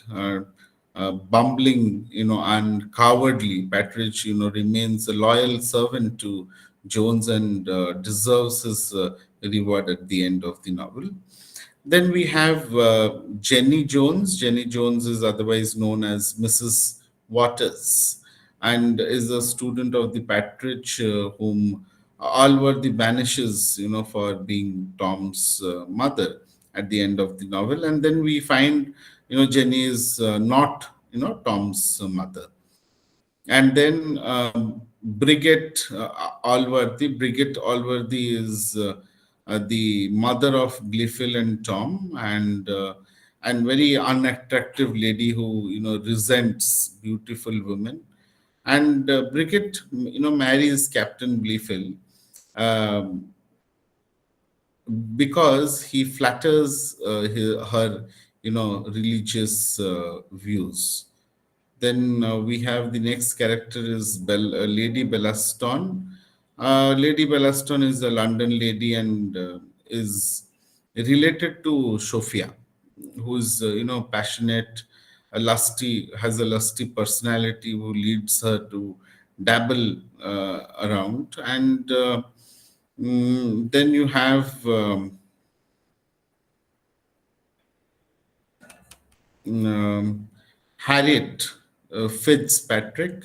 bumbling, and cowardly, Partridge, remains a loyal servant to Jones and deserves his reward at the end of the novel. Then we have Jenny Jones. Jenny Jones is otherwise known as Mrs. Waters and is a student of the Partridge, whom Allworthy banishes, for being Tom's mother at the end of the novel. And then we find, Jenny is not, Tom's mother. And then Brigette Allworthy is the mother of Blifil and Tom, and very unattractive lady who resents beautiful women. And Brigette marries Captain Blifil um, because he flatters her religious views. Then we have the next character is Lady Bellaston. Lady Bellaston is a London lady and is related to Sophia, who is passionate, has a lusty personality, who leads her to dabble around. And then you have um, Harriet Fitzpatrick.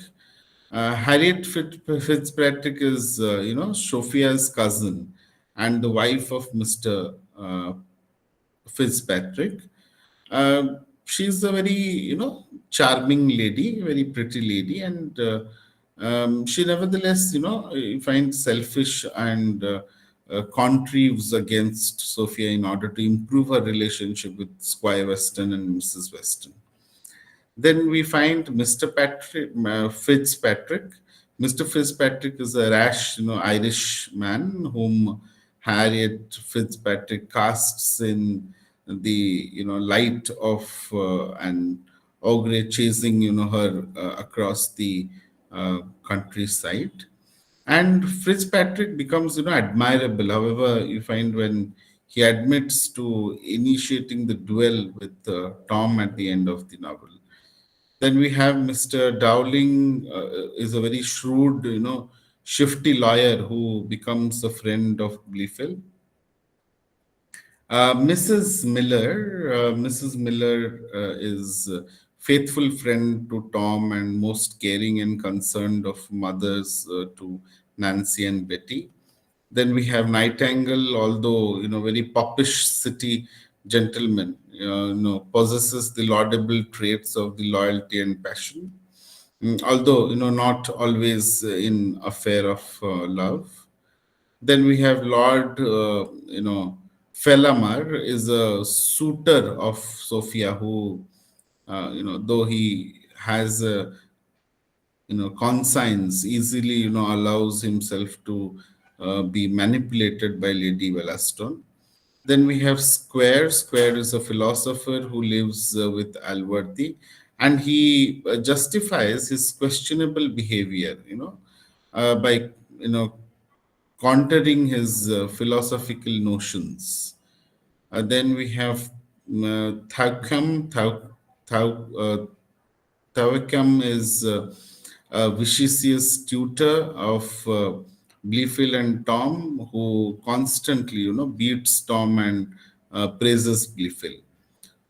Fitzpatrick is, Sophia's cousin and the wife of Mr. Fitzpatrick. She's a very, charming lady, very pretty lady, and she nevertheless, finds selfish and contrives against Sophia in order to improve her relationship with Squire Weston and Mrs. Weston. Then we find Mr. Fitzpatrick. Mr. Fitzpatrick is a rash, Irish man whom Harriet Fitzpatrick casts in the, light of an ogre chasing, her across the countryside. And Fitzpatrick becomes, admirable. However, you find when he admits to initiating the duel with Tom at the end of the novel. Then we have Mr. Dowling, is a very shrewd, shifty lawyer who becomes a friend of Blifil. Mrs. Miller is a faithful friend to Tom and most caring and concerned of mothers to Nancy and Betty. Then we have Nightingale, although very popish city gentleman, possesses the laudable traits of the loyalty and passion. Although not always in affair of love. Then we have Lord, Fellamar is a suitor of Sophia who, though he has a, conscience, easily, allows himself to be manipulated by Lady Wellaston. Then we have Square. Square is a philosopher who lives with Alworthy, and he justifies his questionable behavior, by countering his philosophical notions. Then we have Thaukum. Thawakam is a vicious tutor of Blifil and Tom, who constantly, beats Tom and praises Blifil.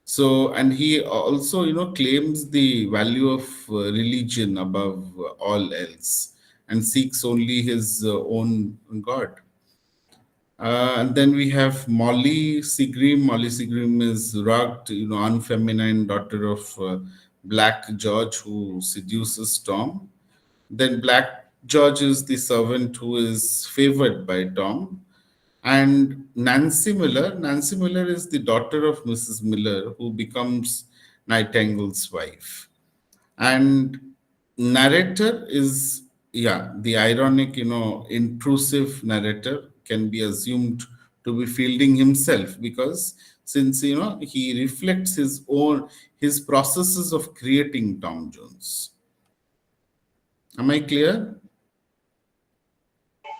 So, and he also, claims the value of religion above all else, and seeks only his own God. And then we have Molly Seagrim. Molly Seagrim is rugged, unfeminine daughter of Black George, who seduces Tom. Then Black George is the servant who is favored by Tom. And Nancy Miller. Nancy Miller is the daughter of Mrs. Miller, who becomes Nightingale's wife. And narrator is, yeah, the ironic, intrusive narrator can be assumed to be Fielding himself, because since, he reflects his processes of creating Tom Jones. Am I clear?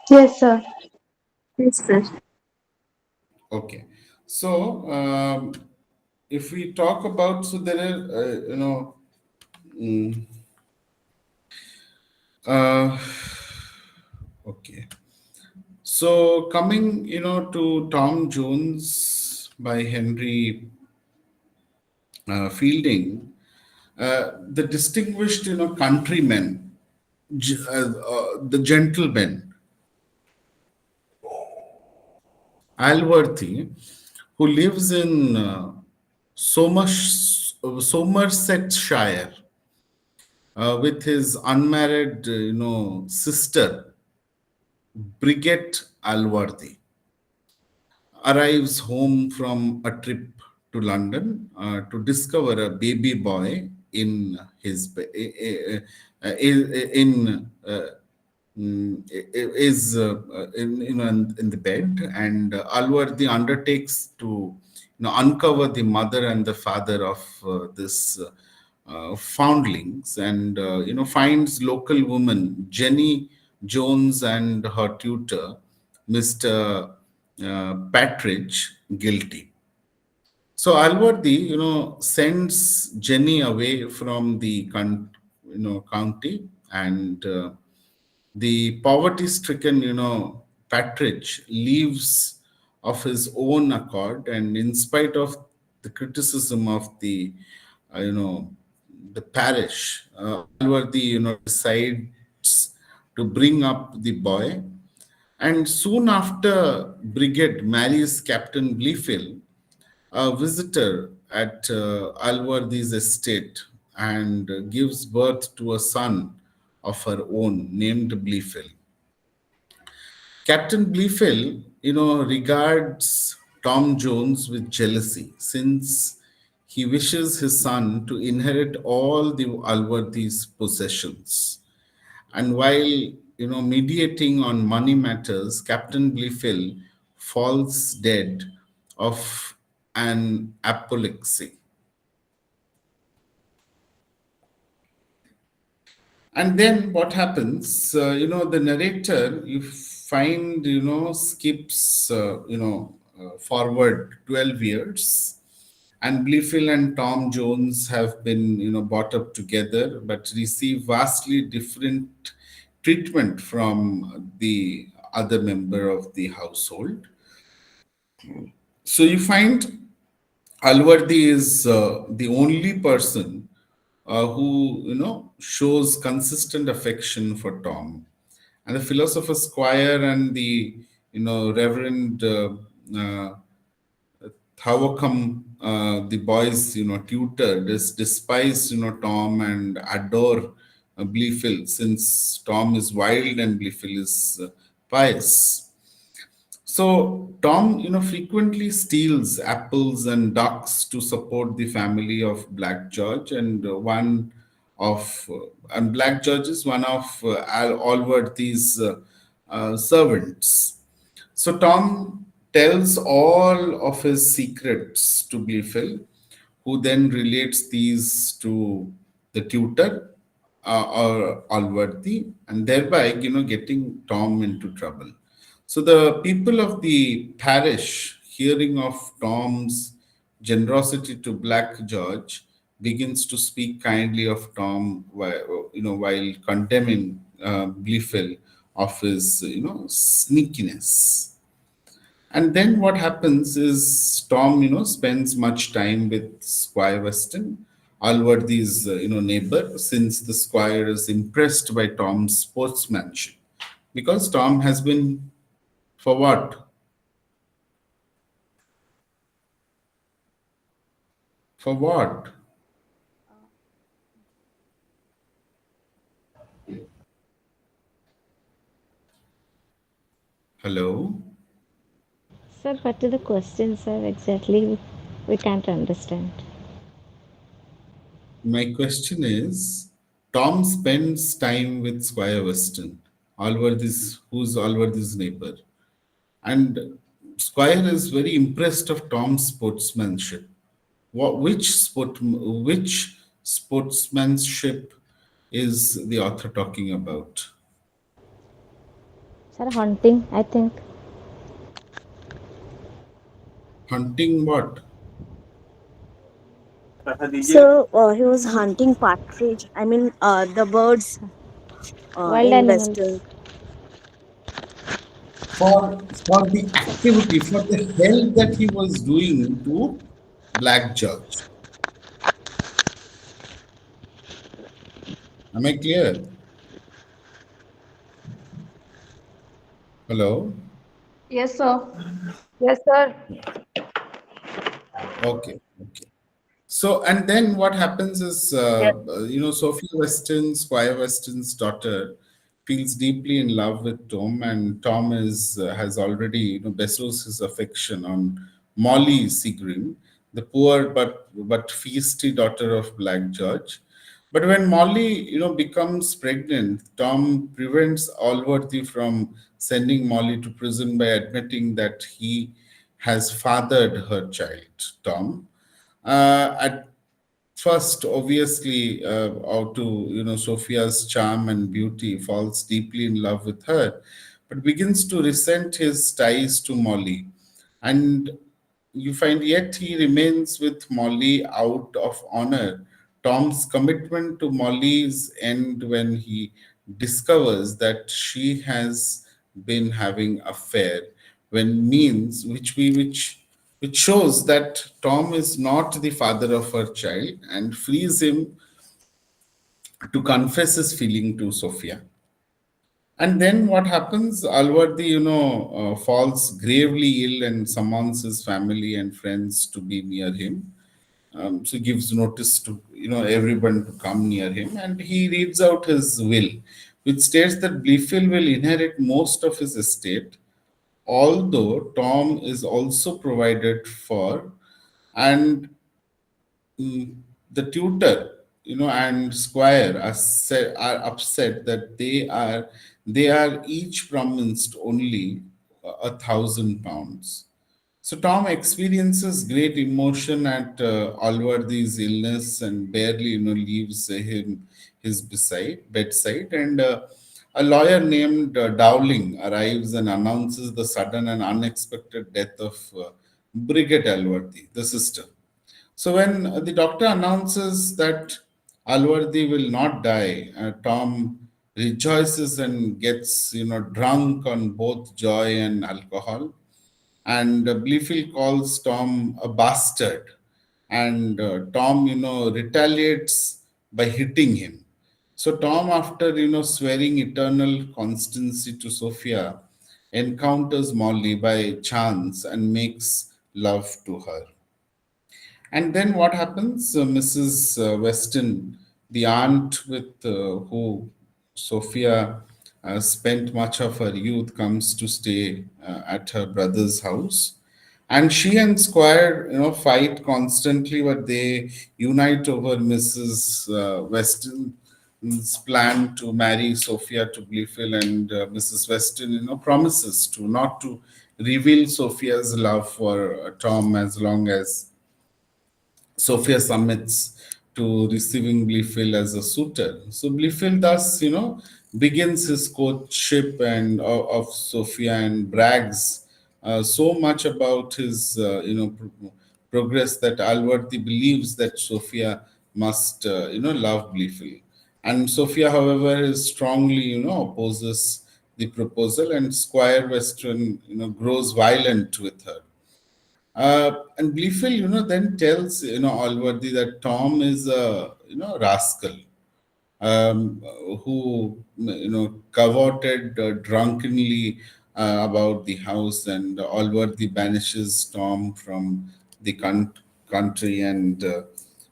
Yes, sir. Yes, sir. Okay. So if we talk about, so there are mm, uh, okay. So coming, to Tom Jones by Henry Fielding, the distinguished, countrymen, the gentleman, Alworthy, who lives in Somersetshire with his unmarried, sister, Bridget Alworthy, arrives home from a trip to London to discover a baby boy in his in is in the bed, and Alworthy undertakes to uncover the mother and the father of this foundlings, and finds local woman Jenny Jones and her tutor Mr. Patridge guilty. So Alworthy, sends Jenny away from the county, and the poverty-stricken, Patridge leaves of his own accord, and in spite of the criticism of the parish, Alworthy, decides to bring up the boy, and soon after, Brigade marries Captain Blifil, a visitor at Alworthy's estate, and gives birth to a son of her own named Blifil. Captain Blifil, regards Tom Jones with jealousy, since he wishes his son to inherit all the Alworthy's possessions. And while mediating on money matters, Captain Blifil falls dead of an apoplexy. And then what happens? The narrator, you find, skips, forward 12 years. And Blifil and Tom Jones have been, brought up together, but receive vastly different treatment from the other member of the household. So you find Alworthy is the only person who shows consistent affection for Tom, and the philosopher Squire and the Reverend Thawakam, the boys tutor, despise Tom and adore Blifil, since Tom is wild and Blifil is pious. So Tom, frequently steals apples and ducks to support the family of Black George, and and Black George is one of Alworthy's servants. So Tom tells all of his secrets to Blifil, who then relates these to the tutor or Allworthy, and thereby, getting Tom into trouble. So the people of the parish, hearing of Tom's generosity to Black George, begins to speak kindly of Tom, while condemning Blifil of his, sneakiness. And then what happens is Tom, spends much time with Squire Weston, Allworthy's, neighbor, since the squire is impressed by Tom's sportsmanship. Because Tom has been, for what? For what? Hello? Sir, what are the questions, sir? Exactly, we can't understand. My question is, Tom spends time with Squire Weston, who's Allworthy's neighbor. And Squire is very impressed of Tom's sportsmanship. Which sportsmanship is the author talking about? Sir, haunting, I think. Hunting what? So he was hunting partridge. I mean, the birds Wild in animals. Western. For the activity, for the help that he was doing to Black George. Am I clear? Hello? Yes, sir. Yes, sir. Okay. Okay. So, and then what happens is, Yes. Sophia Weston, Squire Weston's daughter, feels deeply in love with Tom, and Tom has already, bestows his affection on Molly Seagrim, the poor but feisty daughter of Black George. But when Molly, becomes pregnant, Tom prevents Allworthy from sending Molly to prison by admitting that he has fathered her child, Tom. At first, obviously, out to Sophia's charm and beauty, falls deeply in love with her, but begins to resent his ties to Molly. And you find yet he remains with Molly out of honor. Tom's commitment to Molly's end when he discovers that she has been having affair, when means which shows that Tom is not the father of her child and frees him to confess his feeling to Sophia. And then what happens? Alwardi, falls gravely ill and summons his family and friends to be near him. So gives notice to everyone to come near him, and he reads out his will, which states that Blifil will inherit most of his estate, although Tom is also provided for, and the tutor, and squire are upset that they are each promised only £1,000. So Tom experiences great emotion at Alwardi's illness and barely, leaves him his bedside. And a lawyer named Dowling arrives and announces the sudden and unexpected death of Brigade Alwardi, the sister. So when the doctor announces that Alwardi will not die, Tom rejoices and gets drunk on both joy and alcohol. And Blifil calls Tom a bastard, and Tom retaliates by hitting him. So Tom, after swearing eternal constancy to Sophia, encounters Molly by chance and makes love to her. And then what happens? Mrs. Weston, the aunt with who Sophia spent much of her youth, comes to stay at her brother's house. And she and Squire, fight constantly, but they unite over Mrs. Weston's plan to marry Sophia to Blifil, and Mrs. Weston, promises to not to reveal Sophia's love for Tom as long as Sophia submits to receiving Blifil as a suitor. So Blifil thus, begins his courtship and of Sophia and brags so much about his, progress that Alworthy believes that Sophia must, love Blifil. And Sophia, however, is strongly, opposes the proposal, and Squire Western, grows violent with her. And Blifil, then tells, Allworthy that Tom is a, rascal who, cavorted drunkenly about the house, and Allworthy banishes Tom from the country. And,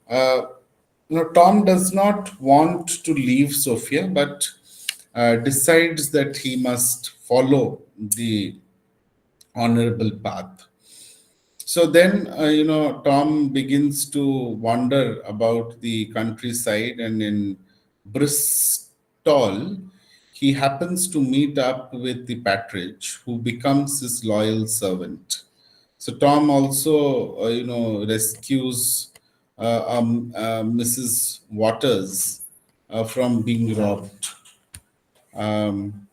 uh, Tom does not want to leave Sophia, but decides that he must follow the honorable path. So then, Tom begins to wander about the countryside, and in Bristol, he happens to meet up with the Partridge, who becomes his loyal servant. So Tom also, rescues Mrs. Waters from being robbed. Um,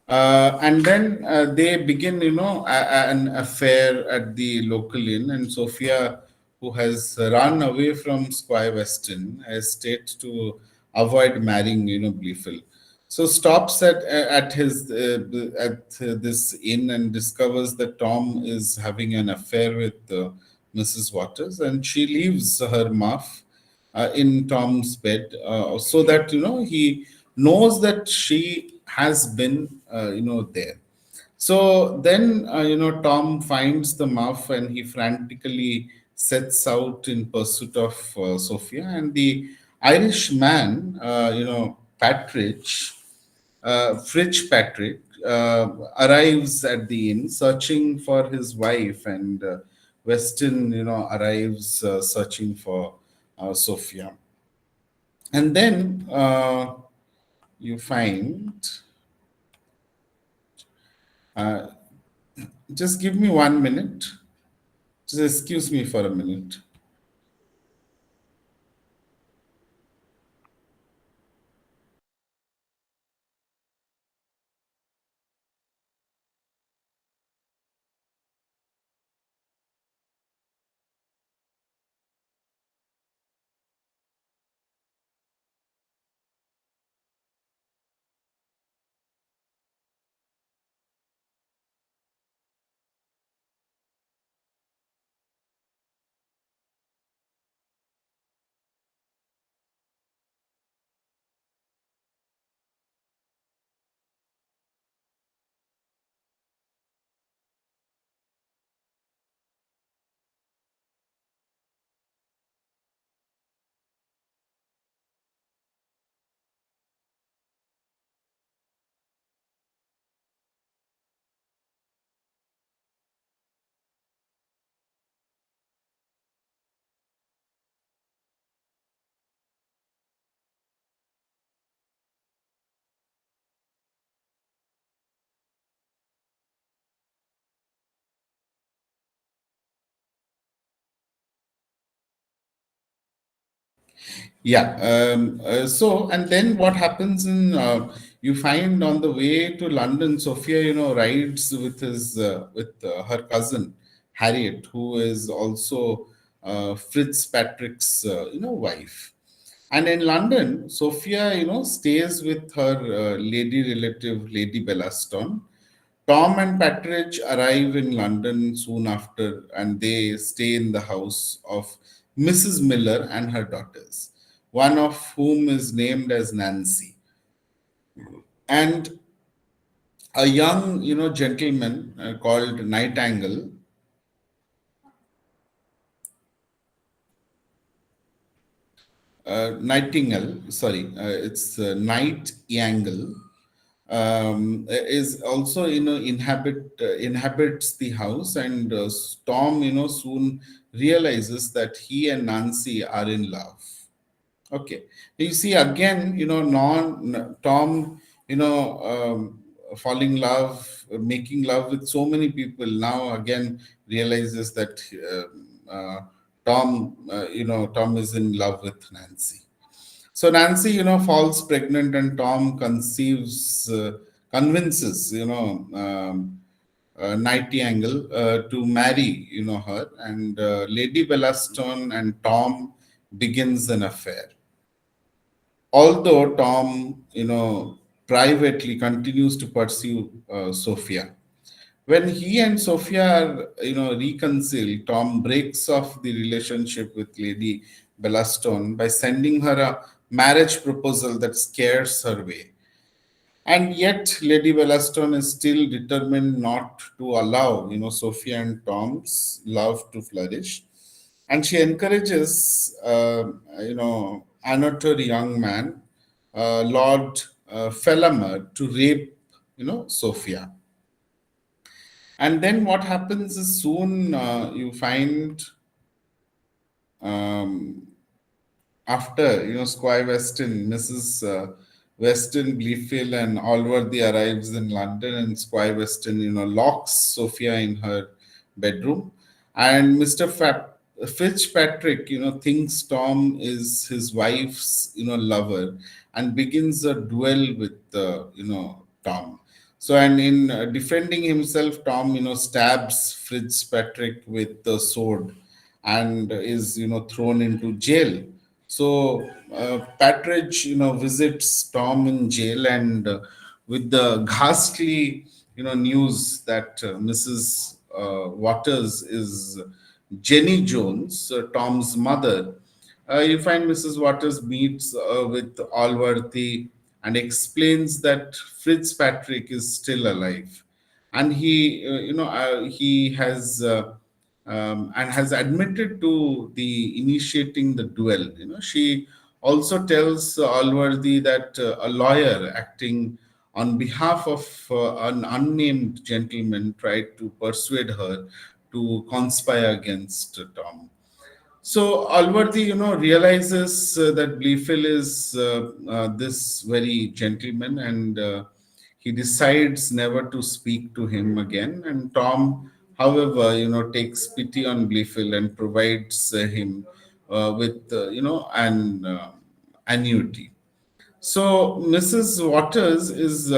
and then they begin, an affair at the local inn, and Sophia, who has run away from Squire Weston, estate to avoid marrying, Blifil. So stops at his at this inn and discovers that Tom is having an affair with Mrs. Waters, and she leaves her muff in Tom's bed, so that he knows that she has been there. So then Tom finds the muff, and he frantically sets out in pursuit of Sophia, and the Irish man, Partridge, Fitzpatrick, arrives at the inn searching for his wife, and Weston, arrives searching for Sophia. And then you find, uh, just give me 1 minute. Just excuse me for a minute. Yeah. So, and then what happens in, you find on the way to London, Sophia, rides with her cousin Harriet, who is also Fitzpatrick's, wife. And in London, Sophia, stays with her lady relative, Lady Bellaston. Tom and Partridge arrive in London soon after, and they stay in the house of Mrs. Miller and her daughters, one of whom is named as Nancy. And a young, gentleman called Nightingale, sorry, it's Nightingale, is also, inhabits the house, and Tom, soon realizes that he and Nancy are in love. Okay, you see again, Tom, falling love, making love with so many people, now again realizes that Tom is in love with Nancy. So Nancy, falls pregnant, and Tom convinces, Nightingale to marry, her, and Lady Bellaston and Tom begins an affair. Although Tom, privately continues to pursue Sophia. When he and Sophia are, reconciled, Tom breaks off the relationship with Lady Bellaston by sending her a marriage proposal that scares her away. And yet, Lady Bellaston is still determined not to allow, Sophia and Tom's love to flourish. And she encourages, another young man, Lord Felamer, to rape, Sophia. And then what happens is soon you find, um, after Squire Weston, Mrs. Weston, Gleefield, and Allworthy arrives in London, and Squire Weston locks Sophia in her bedroom, and Mr. Fitzpatrick thinks Tom is his wife's lover, and begins a duel with Tom. So, and in defending himself, Tom stabs Fitzpatrick with the sword, and is thrown into jail. So Patridge visits Tom in jail, and with the ghastly news that Mrs. Waters is Jenny Jones, Tom's mother. You find Mrs. Waters meets with Allworthy and explains that Fitzpatrick is still alive, and he has and has admitted to the initiating the duel. She also tells Allworthy that a lawyer acting on behalf of an unnamed gentleman tried to persuade her to conspire against Tom. So Allworthy, realizes that Bleefield is this very gentleman, and he decides never to speak to him again. And Tom, however, takes pity on Bleefield and provides him with, an annuity. So Mrs. Waters is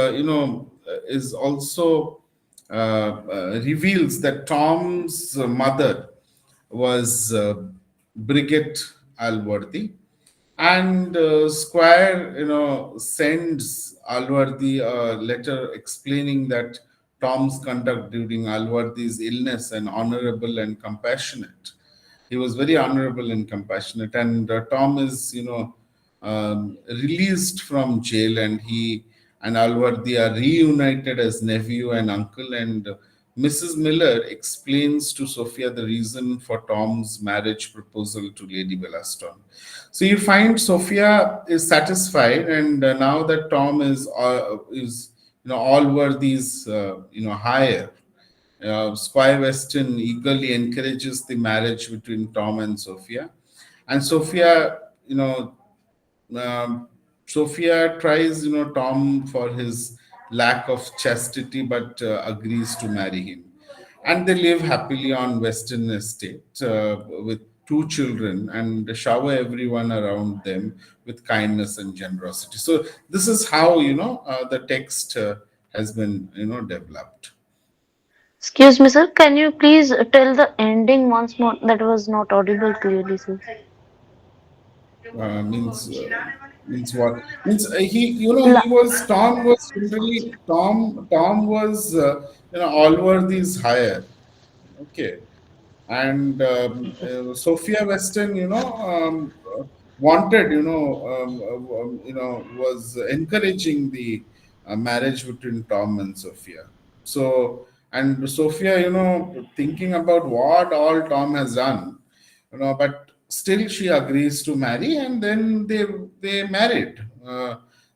also reveals that Tom's mother was Bridget Alworthy, and Squire sends Alworthy a letter explaining that Tom's conduct during Alworthy's illness and honorable and compassionate. He was very honorable and compassionate, and Tom is released from jail, and he and Alworthy are reunited as nephew and uncle. And Mrs. Miller explains to Sophia the reason for Tom's marriage proposal to Lady Bellaston. So you find Sophia is satisfied, and now that Tom is Allworthy's higher, Squire Weston eagerly encourages the marriage between Tom and Sophia. And you know, um, Sophia tries, Tom for his lack of chastity, but agrees to marry him. And they live happily on Western Estate with two children, and shower everyone around them with kindness and generosity. So this is how, the text has been, developed. Excuse me, sir. Can you please tell the ending once more? That was not audible clearly, sir. Means what? Means he La he was Tom was generally Tom was Allworthy's higher. Okay. And Sophia Weston wanted was encouraging the marriage between Tom and Sophia. So, and Sophia thinking about what all Tom has done, but still she agrees to marry, and then they married.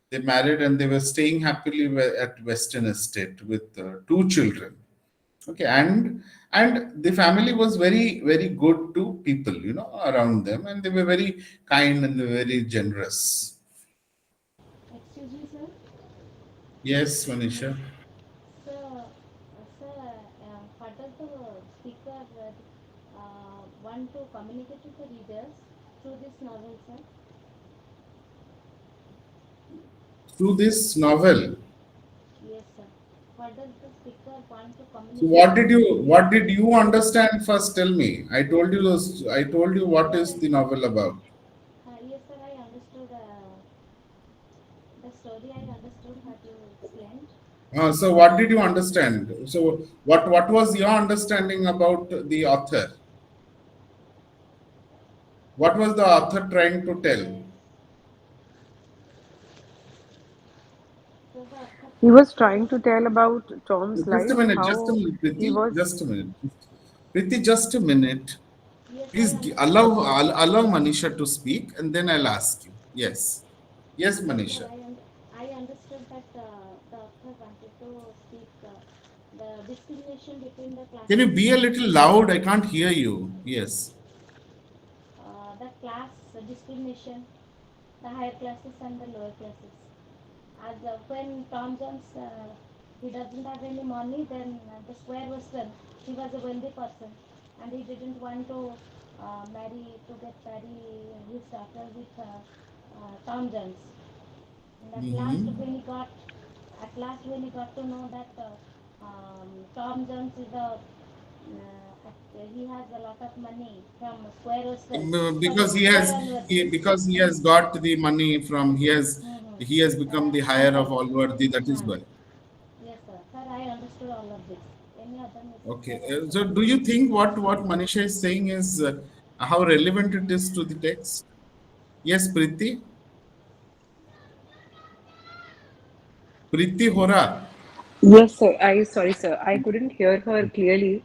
They married, and they were staying happily at Western Estate with two children. Okay. And the family was very, very good to people around them, and they were very kind, and they were very generous. Excuse me, sir. Yes, Manisha. want to communicate to the readers through this novel, sir? through this novel. Yes, sir. What does the speaker want to So communicate to the readers? what did you understand first? Tell me. I told you those. I told you what Sir, is the novel about. yes, sir, I understood the story. I understood what you explained. So what did you understand? So what was your understanding about the author? What was the author trying to tell? So the author He tries was to trying to tell about Tom's Just a life, minute, how he Priti, was. just a minute. Priti, just a minute. yes, I Please understood all of this. allow Manisha to speak, and then I'll ask you. Yes, yes, Yes, sir, Manisha. I understood that the author wanted to speak the discrimination between the Can you classes, be a little loud? I can't hear you. Yes. the class discrimination, the higher classes and the lower classes. As when Tom Jones he doesn't have any money, then the square was done. He was a wealthy person, and he didn't want to marry his daughter with Tom Jones. And Mm-hmm. at last when he got to know that Tom Jones is he has a lot of money from Square Hostel. Sorry, Because Square Alworthy. he has got the money from Mm-hmm. he has become the higher of Uncle. all worthy. That is Huh. why. Yes, sir. Sir, I understood all of this. Any other message, sir? Okay. So, do you think what Manisha is saying is how relevant it is to the text? Yes, Priti. Priti Hora. Yes, sir. Sorry, sir. I couldn't hear her clearly.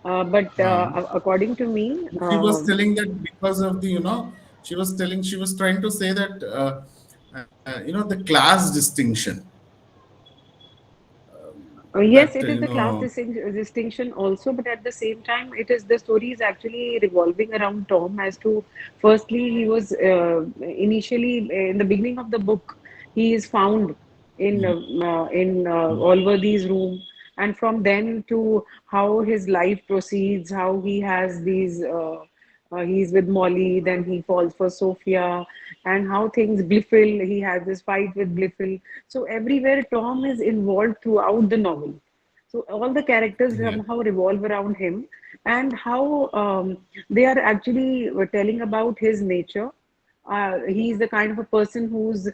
But Uh, according to me, she was telling that because of the she was trying to say that the class distinction yes, that it is the class distinction also, but at the same time, it is the story is actually revolving around Tom as to firstly, he was initially in the beginning of the book, he is found in Allworthy's room, and from then to how his life proceeds, how he has these. He's with Molly, then he falls for Sophia, and how things Bliffle, he has this fight with Bliffle. So everywhere Tom is involved throughout the novel. So all the characters yeah somehow revolve around him, and how they are actually telling about his nature. He's the kind of a person who's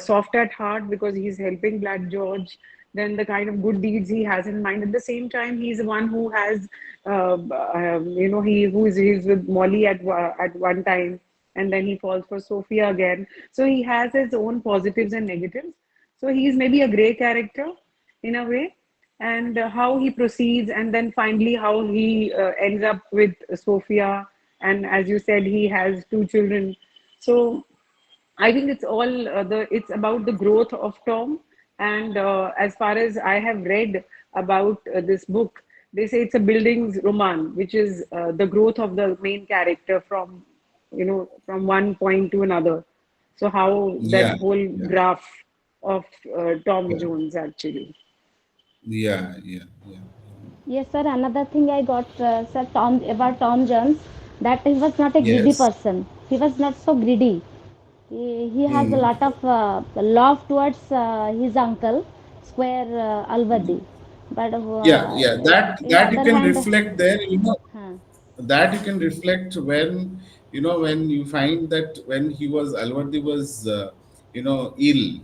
soft at heart because he's helping Black George. Then the kind of good deeds he has in mind. At the same time, he's the one who has, he's with Molly at one time, and then he falls for Sophia again. So he has his own positives and negatives. So he's maybe a gray character in a way, and how he proceeds, and then finally how he ends up with Sophia. And as you said, he has two children. So I think it's all it's about the growth of Tom. And as far as I have read about this book, they say it's a buildings roman, which is the growth of the main character from from one point to another. So how that yeah whole yeah graph of Tom yeah Jones actually. yeah Yes, sir. Another thing I got, sir, about Tom Jones, that he was not a greedy yes person. He was not so greedy. He has a mm. lot of love towards his uncle, Square Alvadi. But Yeah in that you other can hand, reflect there, huh, that you can reflect when when you find that when he was Alwardi was ill,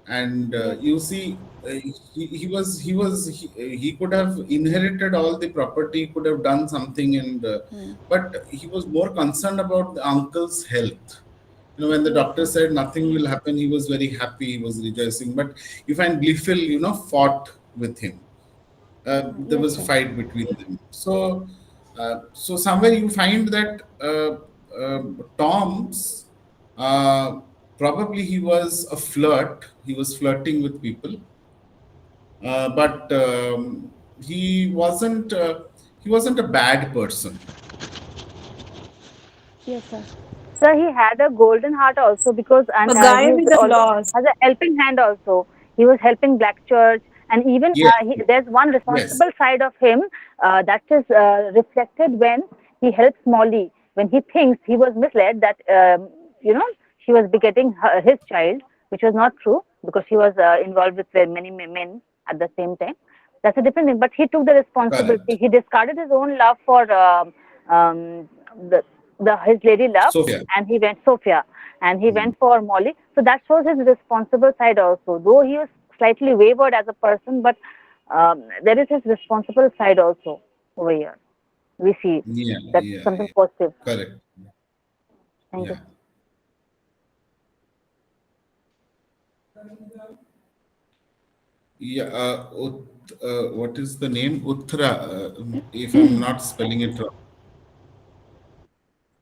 and yes, you see he could have inherited all the property, could have done something, and hmm, but he was more concerned about the uncle's health. When the yes, doctor sir, said nothing will happen, he was very happy, he was rejoicing. But you find Bliffel fought with him. There yes, was a sir, fight between them. So somewhere you find that Tom's probably he was a flirt. He was flirting with people, but he wasn't a bad person. yes, sir, So he had a golden heart also because, and A guy he's with the also flaws. has a helping hand also. He was helping Black Church, and even Yes, there's one yes, responsible side of him that is reflected when he helps Molly when he thinks he was misled that you know she was begetting his child, which was not true because she was involved with many men at the same time. That's a different thing. But he took the responsibility. Correct. He discarded his own love for um, the his lady love, Sophia. and he went Sophia, and he Mm. went for Molly. So that shows his responsible side also. Though he was slightly wayward as a person, but there is his responsible side also over here. We see Yeah, that's yeah, something yeah. positive. Correct. Thank you. Yeah. Yeah. What is the name? Uttara, if I'm not spelling it wrong.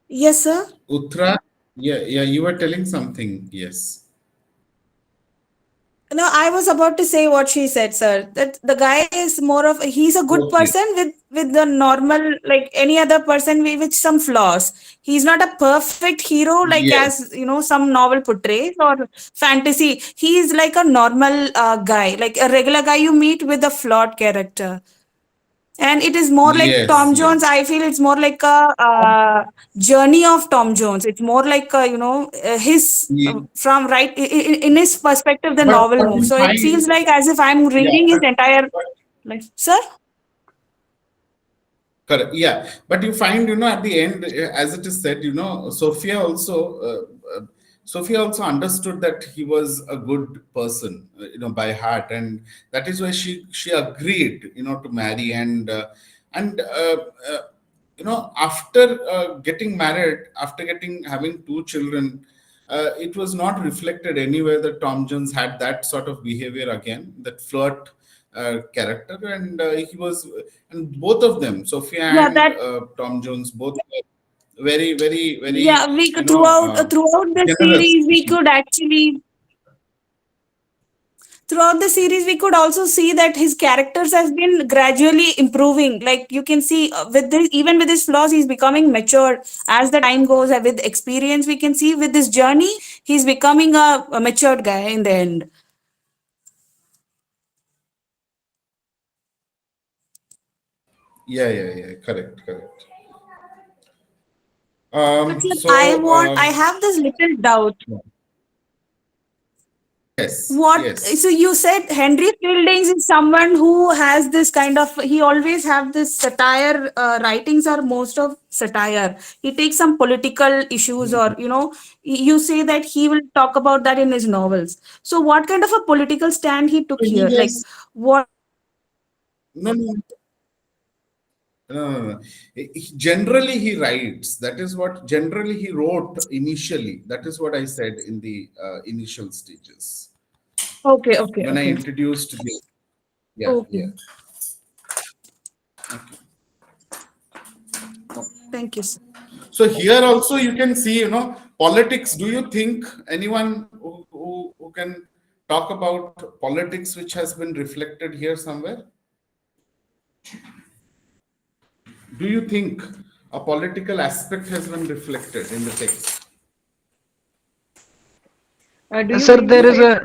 Yes, sir. Uttara. Yeah, yeah. You were telling something. Yes. No, I was about to say what she said, sir. That the guy is more of he's a good Okay. person with the normal like any other person with some flaws. He's not a perfect hero like Yes. as some novel portrays or fantasy. He's like a normal guy, like a regular guy you meet with a flawed character. And it is more like Yes. Tom Yes. Jones. I feel it's more like a journey of Tom Jones. It's more like his Ye- from right in his perspective the novel but moves. you So it find, feels like as if I'm yeah, reading his entire but like, sir. correct. Yeah, but you find, at the end, as it is said, Sophia also understood that he was a good person, by heart, and that is why she agreed, to marry, and after getting married, after having two children, it was not reflected anywhere that Tom Jones had that sort of behavior again, that flirt character, and he was, and both of them, Sophia Yeah, and that Tom Jones, both were very, very, yeah, very, we could throughout the generous. series we could actually throughout the series we could also see that his characters has been gradually improving, like you can see even with his flaws he's becoming mature as the time goes, with experience we can see with this journey he's becoming a matured guy in the end. Yeah, yeah, yeah. Correct, correct. But sir, So, I have this little doubt. yes, What so yes. you said Henry Fieldings is someone who has this kind of he always have this satire writings are most of satire. He takes some political issues or you say that he will talk about that in his novels. So what kind of a political stand he took So he here? Like has what no, no, no, no, no. Generally, he writes. That is what generally he wrote initially. That is what I said in the initial stages okay, okay, when I okay. introduced the. Yeah, Okay. yeah. Thank you, sir. So here also you can see, politics. Do you think anyone who can talk about politics which has been reflected here somewhere? Do you think a political aspect has been reflected in the text? Do you Sir, mean to say?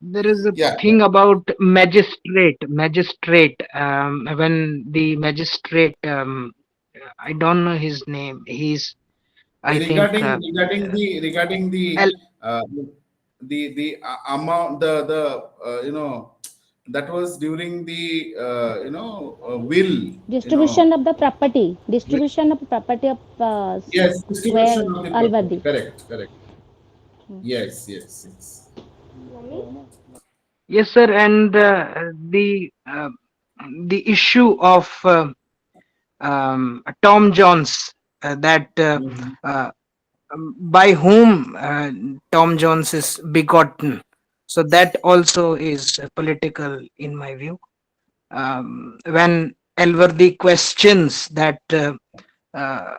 there is a Yeah, thing about magistrate. When the magistrate, I don't know his name. He's, I think, regarding uh, the amount, that was during the will, Distribution of the property, wi- distribution of property of yes, distribution where of the property. Alvadi. Correct, correct. Yes, yes, yes. yes, sir, and the issue of Tom Jones, that Mhm. by whom Tom Jones is begotten. So that also is political in my view. When Elworthy questions that uh,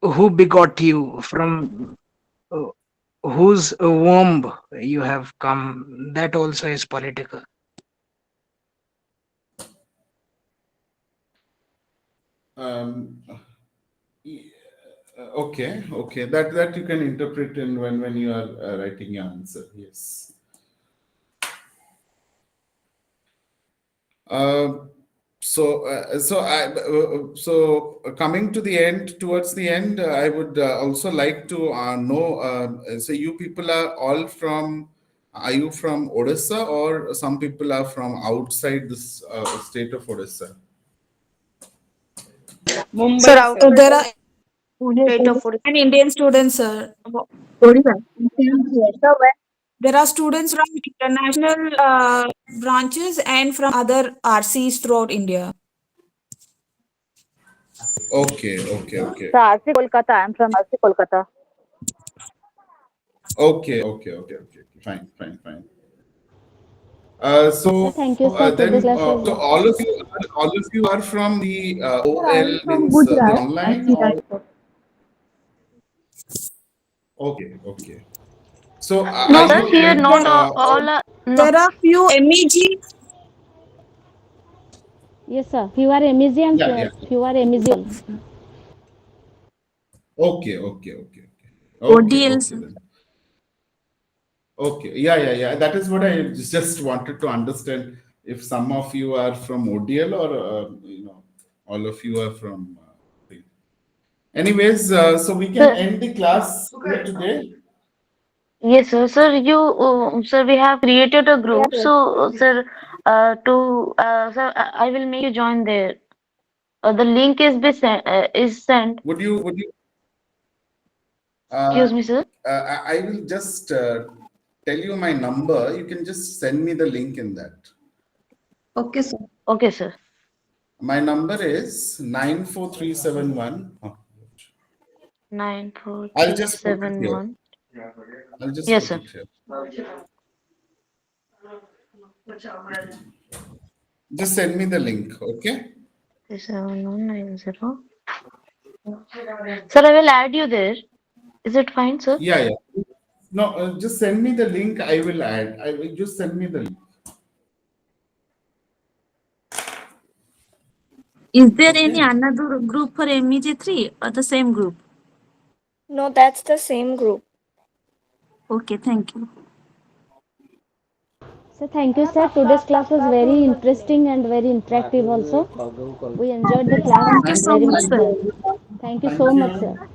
who begot you, from uh, whose womb you have come, that also is political. Um, okay, okay. That you can interpret in when you are writing your answer. Yes. Uh, Coming to the end, towards the end, I would also like to know. So you people are all from. Are you from Odisha, or some people are from outside this state of Odisha? Sir, Mumbai, sir. there are Pune State of side. Odisha. and Indian students, sir. Odisha. So where? There are students from international branches and from other RCs throughout India. Okay, okay, okay, So RC Kolkata. I'm from RC Kolkata. okay, okay, okay, okay. Fine, fine, fine. Sir, thank you, sir. Today's Then, class was. so all of you are from the Sir, I am OL, from means the Gujarat. online, Actually, or okay, okay. So No, are sir. you Here, in not There, all are. No. there are few MEG. Yes, sir. Few are MEG and Yeah, yeah. few are MEG all. Okay, okay, okay, okay. Okay, ODL, okay sir. then. Okay, yeah, yeah, yeah. That is what I just wanted to understand. If some of you are from ODL, or all of you are from. Anyways, so we can Sir, end the class here today. yes, sir. Sir, sir, we have created a group. So, sir, sir, I will make you join there. The link is sent. Would you Excuse uh, me, sir. I will just tell you my number. You can just send me the link in that. Okay, sir. Okay, sir. My number is 94371. Nine four I'll three just put it seven here. one. I'll just Yes, put sir. it here. Just send me the link, okay? 37190. Sir, I will add you there. Is it fine, sir? Yeah, yeah. No, just send me the link. I will add. I will just send me the link. Is there any Okay. another group for MEG3 or the same group? No, that's the same group. Okay, thank you. So thank you, sir. Today's class was very interesting and very interactive also. We enjoyed the class Thank you so very much, much, sir. sir. Thank you so Thank much, you. sir.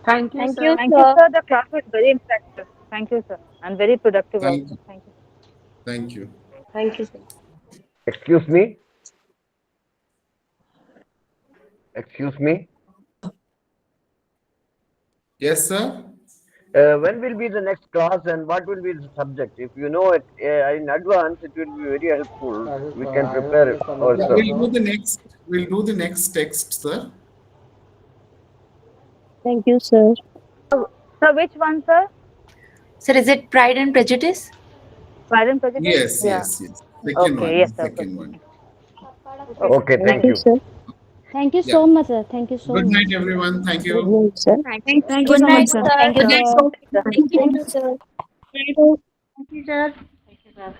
Thank you, Thank you, sir. Thank you, sir. sir. The class was very interactive. Thank you, sir, and very productive Thank also. you. Thank you. Thank you. Thank you, sir. Excuse me. Excuse me. Yes, sir. When will be the next class and what will be the subject? If you know it in advance, it will be very helpful. We can prepare Yeah, ourselves. we'll do the next. We'll do the next text, sir. Thank you, sir. So which one, sir? Sir, is it Pride and Prejudice? Pride and Prejudice? Yes, Yeah. yes, yes. Second Okay. Yes, one. sir. Second one. Okay. Okay, Thank thank Thank you, you. you. sir. Thank you Yeah. so much, sir. Thank you so Good much. night, everyone. Thank Good you. night, sir. Thank Thank you Good so night, much, sir. sir. you. Thank you, Sir. sir. Thank Thank you. you, sir. Thank you, sir.